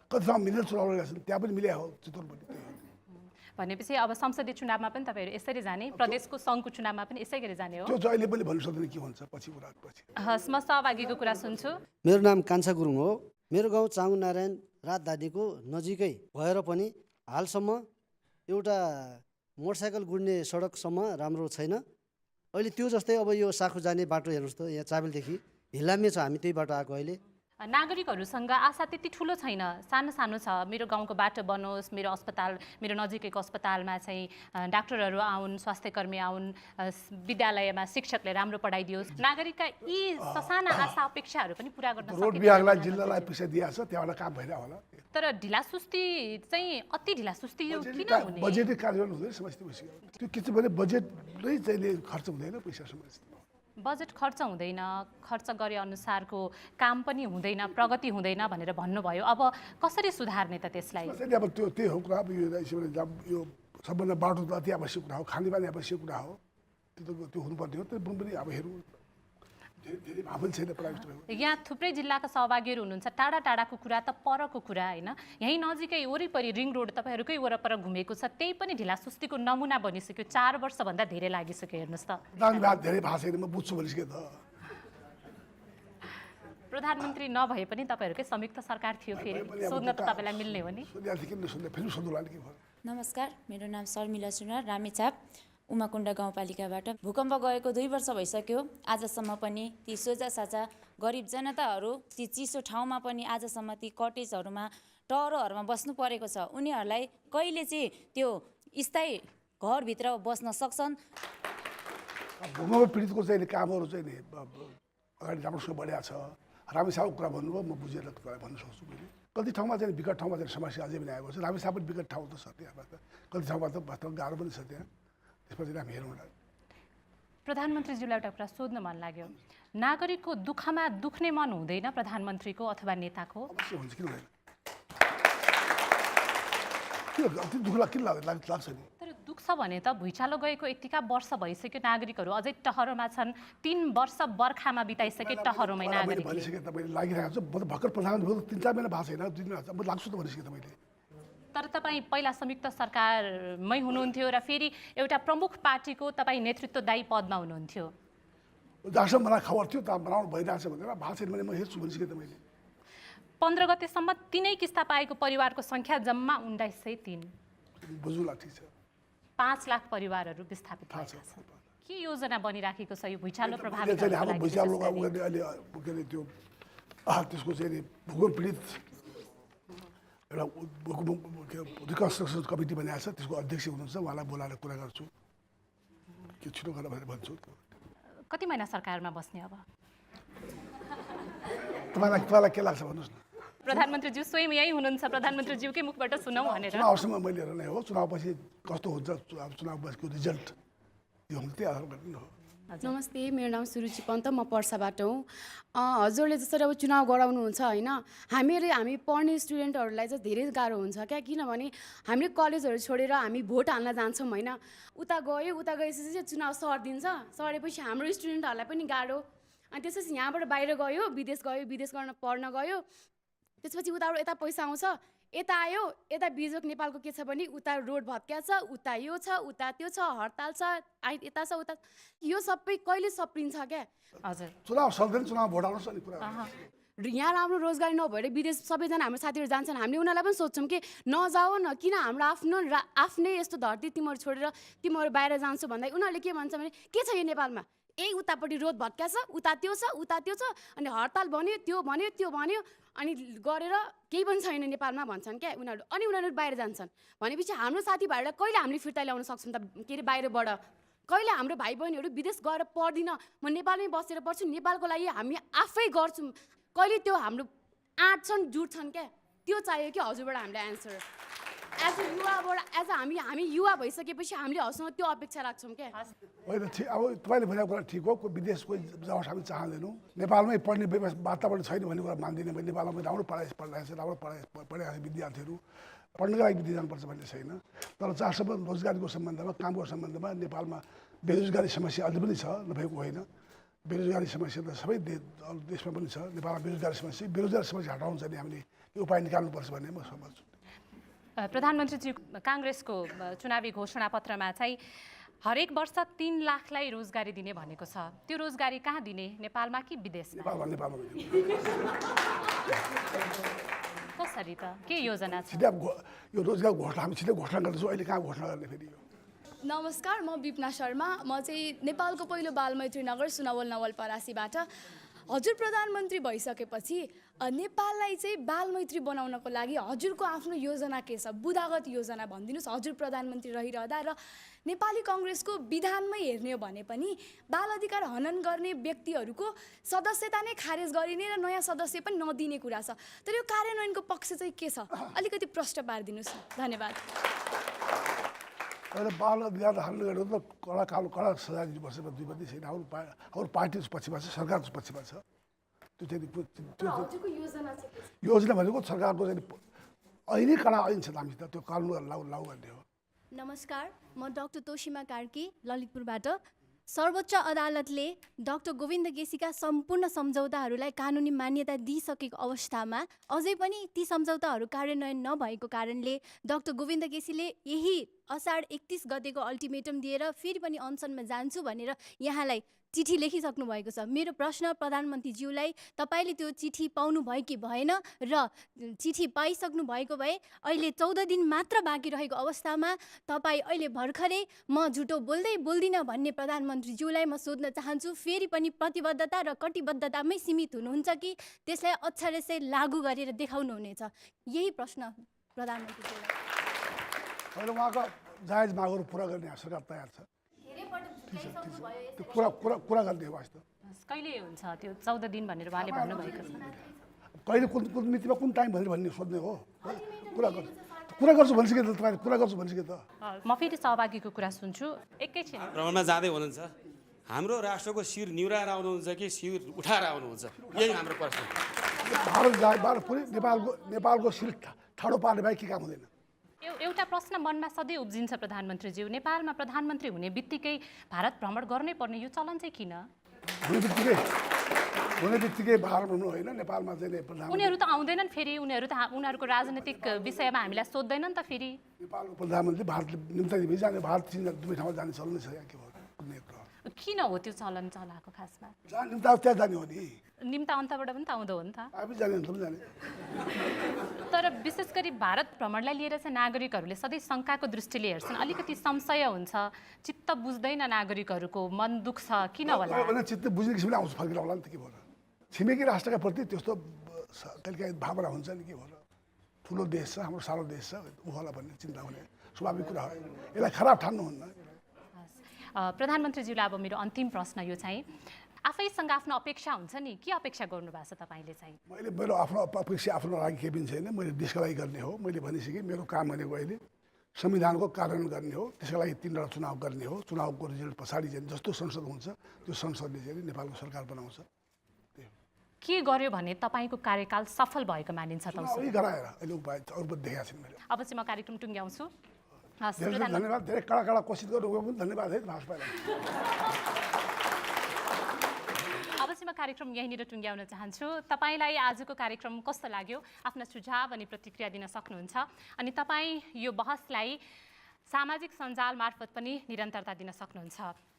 कति ठाउँमा मिलेर चुनाव लडेका छन्, त्यहाँ पनि मिले हो चितवन पनि। भनेपछि अब संसदीय चुनावमा पनि तपाईँहरू यसरी जाने, प्रदेशको सङ्घको चुनावमा पनि यसै गरी जाने हो? त्यो चाहिँ अहिले पनि भन्नु सक्दैन के हुन्छ पछि कुरा पछि। हस्, म सहभागीको कुरा सुन्छु। मेरो नाम कान्छा गुरुङ हो। मेरो गाउँ चाङ्गु नारायण रातधादीको नजिकै भएर पनि हालसम्म एउटा मोटरसाइकल गुड्ने सडकसम्म राम्रो छैन। अहिले त्यो जस्तै अब यो साखु जाने बाटो हेर्नुहोस् त, यहाँ चाबेलदेखि हिल्लामे छ, हामी त्यही बाटो आएको अहिले। नागरिकहरूसँग आशा त्यति ठुलो छैन, सानो सानो छ। मेरो गाउँको बाटो बनोस्, मेरो अस्पताल, मेरो नजिकैको अस्पतालमा चाहिँ डाक्टरहरू आउन्, स्वास्थ्यकर्मी आउन्, विद्यालयमा शिक्षकले राम्रो पढाइदियोस्। नागरिकका यी ससाना आशा अपेक्षाहरू पनि पुरा गर्न रोड विभागलाई जिल्लालाई पैसा दिएको छ, त्यहाँबाट काम भइरहेको होला। तर ढिलासुस्ती चाहिँ अति ढिलासुस्ती किन हुने? बजेटै कार्यान्वयन हुँदैन समस्या बस्यो। त्यो के चाहिँ भने बजेटै चाहिँ खर्च हुँदैन, पैसा समस्या। बजेट खर्च हुँदैन, खर्च गरे अनुसारको काम पनि हुँदैन, प्रगति हुँदैन भनेर भन्नुभयो। अब कसरी सुधार्ने त त्यसलाई? अब त्यो त्यही हो कुरा। अब यो सबभन्दा बाटो त अति आवश्यक कुरा हो, खानेपानी आवश्यक कुरा हो, त्यो हुनुपर्ने हो। त्यो पनि अब हेरौँ धेरै भावना छैन प्राइभेट। यहाँ थुप्रै जिल्लाका सहभागीहरू हुनुहुन्छ। टाढा टाढाको कुरा त परको कुरा होइन, यहीँ नजिकै वरिपरि रिङ रोड तपाईँहरूकै वरपर घुमेको छ, त्यही पनि ढिलासुस्तीको नमुना बनिसक्यो। 4 वर्षभन्दा धेरै लागिसक्यो हेर्नुहोस् त। धेरै भएको छैन, म बुझ्छु भनिसकेँ त। प्रधानमन्त्री नभए पनि तपाईँहरूकै संयुक्त सरकार थियो फेरि सोध्न त तपाईँलाई मिल्ने हो नि। नमस्कार, मेरो नाम शर्मिला सुनार, रामेछाप उमाकुण्ड गाउँपालिकाबाट। भूकम्प गएको 2 वर्ष भइसक्यो। आजसम्म पनि ती सोझा साझा गरिब जनताहरू ती चिसो ठाउँमा पनि आजसम्म ती कटेजहरूमा टहरोहरूमा बस्नु परेको छ। उनीहरूलाई कहिले चाहिँ त्यो स्थायी घरभित्र बस्न सक्छन्? भूकम्प पीडितको चाहिँ कामहरू चाहिँ नि अगाडि राम्रोसँग बढिया छ। रामेछापको कुरा भन्नुभयो, म बुझेर कुरा भन्न सक्छु मैले। कति ठाउँमा चाहिँ विकट ठाउँमा चाहिँ समस्या अझै पनि आएको छ। रामेछाप पनि विकट ठाउँ त छ त्यहाँ, कति ठाउँमा त वास्तवमा गाह्रो पनि छ त्यहाँ। त्यसपछि हामी हेरौँ। प्रधानमन्त्रीज्यूलाई एउटा कुरा सोध्न मन लाग्यो, नागरिकको दुःखमा दुख्ने मन हुँदैन प्रधानमन्त्रीको अथवा नेताको? अवश्य हुन्छ, किन हुँदैन? किन दुःख लाग्छ नि? तर दुख्छ भने त भुइँचालो गएको यतिका वर्ष भइसक्यो, नागरिकहरू अझै टहरोमा छन्। 3 वर्ष बर्खामा बिताइसके टहरोमै नागरिक। भनिसकेँ तपाईँले लागिरहेको छ। म त भर्खर प्रधानमन्त्री 3-4 महिना भएको छैन, 2 महिना म लाग्छु त भनिसकेँ तपाईँले। तर तपाईँ पहिला संयुक्त सरकारमै हुनुहुन्थ्यो र फेरि एउटा प्रमुख पार्टीको तपाईँ नेतृत्वदायी पदमा हुनुहुन्थ्यो। जहाँसम्म मलाई खबर थियो त बनाउनु भइरहेको छ भनेर भएको छैन भने म हेर्छु भनिसकेँ त मैले। 15 गतेसम्म 3 किस्ता पाएको परिवारको सङ्ख्या जम्मा 1903। बुझ्नुला ठिक छ। 5 लाख परिवारहरू विस्थापित भएका छन्। के योजना बनिराखेको छ यो भूइँचालो प्रभावित? हाम्रो भुइँचालो अहिले के अरे त्यो त्यसको चाहिँ भूकम्प पीडित एउटा रिकन्स्ट्रक्सन कमिटी बनाएको छ, त्यसको अध्यक्ष हुनुहुन्छ, उहाँलाई बोलाएर कुरा गर्छु के छिटो गरेर भनेर भन्छु। कति महिना सरकारमा बस्ने अब? तपाईँलाई के लाग्छ भन्नुहोस् न। प्रधानमन्त्रीज्यू स्वयं यही हुनुहुन्छ, प्रधानमन्त्रीज्यूकै मुखबाट सुनौँ भनेर। चुनावसम्म मैले हेर्ने हो, चुनावपछि कस्तो हुन्छ, चुनावपछिको रिजल्ट त्यो हुन्छ, त्यही आधारमा गर्ने हो। नमस्ते, मेरो नाम सुरुचि पन्त, म पर्साबाट हुँ। हजुरले जसरी अब चुनाव गराउनुहुन्छ होइन, हामी पढ्ने स्टुडेन्टहरूलाई चाहिँ धेरै गाह्रो हुन्छ क्या, किनभने हामीले कलेजहरू छोडेर हामी भोट हाल्न जान्छौँ होइन। उता गएपछि चाहिँ चुनाव सरिदिन्छ, सरेपछि हाम्रो स्टुडेन्टहरूलाई पनि गाह्रो। अनि त्यसपछि यहाँबाट बाहिर गयो, विदेश गर्न पढ्न गयो, त्यसपछि उताबाट यता पैसा आउँछ, यता आयो, यता बिजोक नेपालको के छ भने उता रोड भत्किया छ, उता यो छ, उता त्यो छ, हडताल छ, यता छ उता, यो सबै कहिले सप्रिन्छ क्या? हजुर, चुनाव सक्दैन, चुनाव भोट आउनुहोस् नि कुरा। यहाँ राम्रो रोजगारी नभएर विदेश सबैजना हाम्रो साथीहरू जान्छन्, हामीले उनीहरूलाई पनि सोध्छौँ कि नजाऊ न, किन हाम्रो आफ्नै यस्तो धरती तिमीहरू छोडेर तिमीहरू बाहिर जान्छौ भन्दा उनीहरूले के भन्छ भने के छ यो नेपालमा, उतापट्टि रोड भत्किया छ, उता त्यो छ, अनि हडताल भन्यो, त्यो भन्यो अनि गरेर केही पनि छैन नेपालमा भन्छन् क्या उनीहरू। अनि उनीहरू बाहिर जान्छन् भनेपछि हाम्रो साथीभाइहरूलाई कहिले हामीले फिर्ता ल्याउन सक्छौँ त? के अरे बाहिरबाट कहिले हाम्रो भाइ बहिनीहरू विदेश गएर पढ्दिनँ, म नेपालमै बसेर पढ्छु, नेपालको लागि हामी आफै गर्छौँ, कहिले त्यो हाम्रो आँट्छन् जुट्छन् क्या? त्यो चाहियो कि हजुरबाट हामीले एन्सर। हामी युवा भइसकेपछि हामीले हजुरसँग त्यो अपेक्षा राख्छौँ क्या? होइन, ठिक, अब तपाईँले भनेको कुरा ठिक हो, विदेशको जाओस् हामी चाहँदैनौँ, नेपालमै पढ्ने वातावरण छैन भन्ने कुरा मान्दिनँ। नेपालमा राम्रो पढाइरहेको छ, राम्रो पढाइरहेको विद्यार्थीहरू पढ्नको लागि विदेश जानुपर्छ भन्ने छैन। तर जहाँसम्म रोजगारीको सम्बन्धमा, कामको सम्बन्धमा नेपालमा बेरोजगारी समस्या अझै पनि छ, नभएको होइन। बेरोजगारी समस्या त सबै देशमा पनि छ। नेपालमा बेरोजगारी समस्या हटाउनु चाहिँ हामीले यो उपाय निकाल्नुपर्छ भन्ने म समझ्छु। प्रधानमन्त्रीजी, काङ्ग्रेसको चुनावी घोषणापत्रमा चाहिँ हरेक वर्ष 3 लाखलाई रोजगारी दिने भनेको छ। त्यो रोजगारी कहाँ दिने, नेपालमा कि विदेशमा? नेपालमा कसरी त, के योजना छ? यो रोजगार घोषणा हामी छिटै घोषणा गर्दैछौँ, अहिले कहाँ घोषणा गर्ने फेरि? नमस्कार, म विपना शर्मा, म चाहिँ नेपालको पहिलो बालमैत्री नगर सुनवल नवलपरासीबाट। हजुर प्रधानमन्त्री भइसकेपछि नेपाललाई चाहिँ बालमैत्री बनाउनको लागि हजुरको आफ्नो योजना के छ? बुदागत योजना भनिदिनुहोस्। हजुर प्रधानमन्त्री रहिरहँदा र नेपाली कङ्ग्रेसको विधानमै हेर्ने हो भने पनि बाल अधिकार हनन गर्ने व्यक्तिहरूको सदस्यता नै खारेज गरिने र नयाँ सदस्य पनि नदिने कुरा छ। तर यो कार्यान्वयनको पक्ष चाहिँ के छ? अलिकति प्रश्न पारिदिनुहोस् न। धन्यवाद। बाल अधिकार हनन गरेर त कडा सजाय दिनुपर्छ, दुई बदी छैन। हाम्रो पार्टी पक्षमा छ, सरकारको पक्षमा छ। योजना भनेको सरकारको चाहिँ अहिले कडा ऐन छ हामीसित, त्यो कानुन लागू गर्ने हो। नमस्कार, म डाक्टर तोसिमा कार्की ललितपुरबाट। सर्वोच्च अदालतले डाक्टर गोविन्द केसीका सम्पूर्ण सम्झौताहरूलाई कानुनी मान्यता दिइसकेको अवस्थामा अझै पनि ती सम्झौताहरू कार्यान्वयन नभएको कारणले डाक्टर गोविन्द केसीले यही असाढ 31 गतेको अल्टिमेटम दिएर फेरि पनि अनसनमा जान्छु भनेर यहाँलाई चिठी लेखिसक्नु भएको छ। मेरो प्रश्न प्रधानमन्त्रीज्यूलाई, तपाईँले त्यो चिठी पाउनु भयो कि भएन, र चिठी पाइसक्नु भएको भए अहिले 14 दिन मात्र बाँकी रहेको अवस्थामा तपाईँ अहिले भर्खरै म झुटो बोल्दिनँ भन्ने प्रधानमन्त्रीज्यूलाई म सोध्न चाहन्छु, फेरि पनि प्रतिबद्धता र कटिबद्धतामै सीमित हुनुहुन्छ कि त्यसलाई अक्षरशः लागू गरेर देखाउनुहुनेछ? यही प्रश्न प्रधानमन्त्रीज्यूलाई। अहिले उहाँको जायज मागहरू पुरा गर्ने सरकार तयार छ। त्यो कुरा गर्ने वास्तव कहिले हुन्छ त्यो 14 दिन भनेर उहाँले भन्नुभएको छ? कहिले कुन मितिमा कुन टाइम भनेर भन्ने सोध्ने हो। कुरा गर्छु भनिसके त तपाईँले, कुरा गर्छु भनिसके त। म फेरि सहभागीको कुरा सुन्छु एकैछिन। भ्रमणमा जाँदै हुनुहुन्छ, हाम्रो राष्ट्रको शिर निहुराएर आउनुहुन्छ कि शिर उठाएर आउनुहुन्छ, यही हाम्रो प्रश्न। भारत पुरै नेपालको शिर ठाडो पार्ने बाहेक के काम हुँदैन। एउटा प्रश्न मनमा सधैँ उब्जिन्छ प्रधानमन्त्रीज्यू, नेपालमा प्रधानमन्त्री हुने बित्तिकै भारत भ्रमण गर्नै पर्ने यो चलन चाहिँ किन? हुने बित्तिकै भारत हुनु होइन, नेपालमा चाहिँ प्रधानमन्त्री उनीहरू त आउँदैनन्, फेरि उनीहरूको राजनीतिक विषयमा हामीलाई सोध्दैनन् त। फेरि नेपालको प्रधानमन्त्री भारतले निम्ता जाने, भारत चीन दुवै ठाउँमा जाने चलन छ के भयो? किन हो त्यो चलन चलाएको खासमा? जहाँ निम्ता त्यहाँ जाने हो नि। निम्ता अन्तबाट पनि त आउँदो हो नि त। आफै जाने त पनि जाने। तर विशेष गरी भारत भ्रमणलाई लिएर चाहिँ नागरिकहरूले सधैँ शङ्काको दृष्टिले हेर्छन्, अलिकति संशय हुन्छ, चित्त बुझ्दैन नागरिकहरूको, मन दुख्छ, किन होला? चित्त बुझ्ने किसिमले आउँछ, फर्केर होला नि त, के भयो? छिमेकी राष्ट्रका प्रति त्यस्तो कहिलेकाहीँ भावना हुन्छ नि, के भयो? ठुलो देश छ, हाम्रो सानो देश छ, ऊ होला भन्ने चिन्ता हुने स्वाभाविक कुरा हो। यसलाई खराब ठान्नुहुन्न। प्रधानमन्त्रीज्यूलाई अब मेरो अन्तिम प्रश्न यो चाहिँ, आफैसँग आफ्नो अपेक्षा हुन्छ नि, के अपेक्षा गर्नुभएको छ तपाईँले चाहिँ? मैले मेरो आफ्नो अपेक्षा आफ्नो लागि केही पनि छैन, मैले देशका लागि गर्ने हो। मैले भनिसकेँ मेरो काम भनेको अहिले संविधानको कार्यान्वयन गर्ने हो, त्यसका लागि 3 वटा चुनाव गर्ने हो। चुनावको रिजल्ट पछाडि चाहिँ जस्तो संसद हुन्छ त्यो संसदले चाहिँ नेपालको सरकार बनाउँछ। के गर्यो भने तपाईँको कार्यकाल सफल भएको मानिन्छ त? गराएर अहिले उपाय अरू देखाएको छैन मैले। अब चाहिँ म कार्यक्रम टुङ्ग्याउँछु। धन्यवाद, धेरै कडा कोसिस गर्नुभयो पनि धन्यवाद है भाजपालाई। अब चाहिँ म कार्यक्रम यहीँनिर टुङ्ग्याउन चाहन्छु। तपाईँलाई आजको कार्यक्रम कस्तो लाग्यो? आफ्ना सुझाव अनि प्रतिक्रिया दिन सक्नुहुन्छ। अनि तपाईँ यो बहसलाई सामाजिक सञ्जाल मार्फत पनि निरन्तरता दिन सक्नुहुन्छ।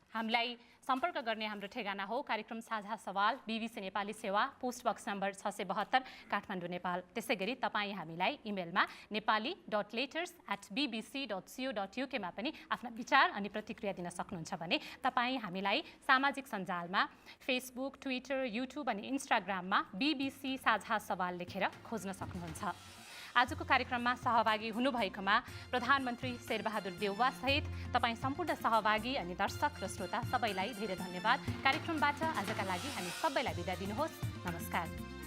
हामीलाई सम्पर्क गर्ने हाम्रो ठेगाना हो कार्यक्रम साझा सवाल, BBC नेपाली सेवा, post box number 672 Kathmandu Nepal. त्यसै गरी तपाईँ हामीलाई इमेलमा nepali.letters@bbc.co.uk मा पनि आफ्ना विचार अनि प्रतिक्रिया दिन सक्नुहुन्छ भने तपाईँ हामीलाई सामाजिक सञ्जालमा फेसबुक, ट्विटर, युट्युब अनि इन्स्टाग्राममा BBC साझा सवाल लेखेर खोज्न सक्नुहुन्छ। आजको कार्यक्रममा सहभागी हुनुभएकोमा प्रधानमन्त्री शेरबहादुर देउवा सहित तपाईँ सम्पूर्ण सहभागी अनि दर्शक र श्रोता सबैलाई धेरै धन्यवाद। कार्यक्रमबाट आजका लागि हामी सबैलाई बिदा दिनुहोस्। नमस्कार।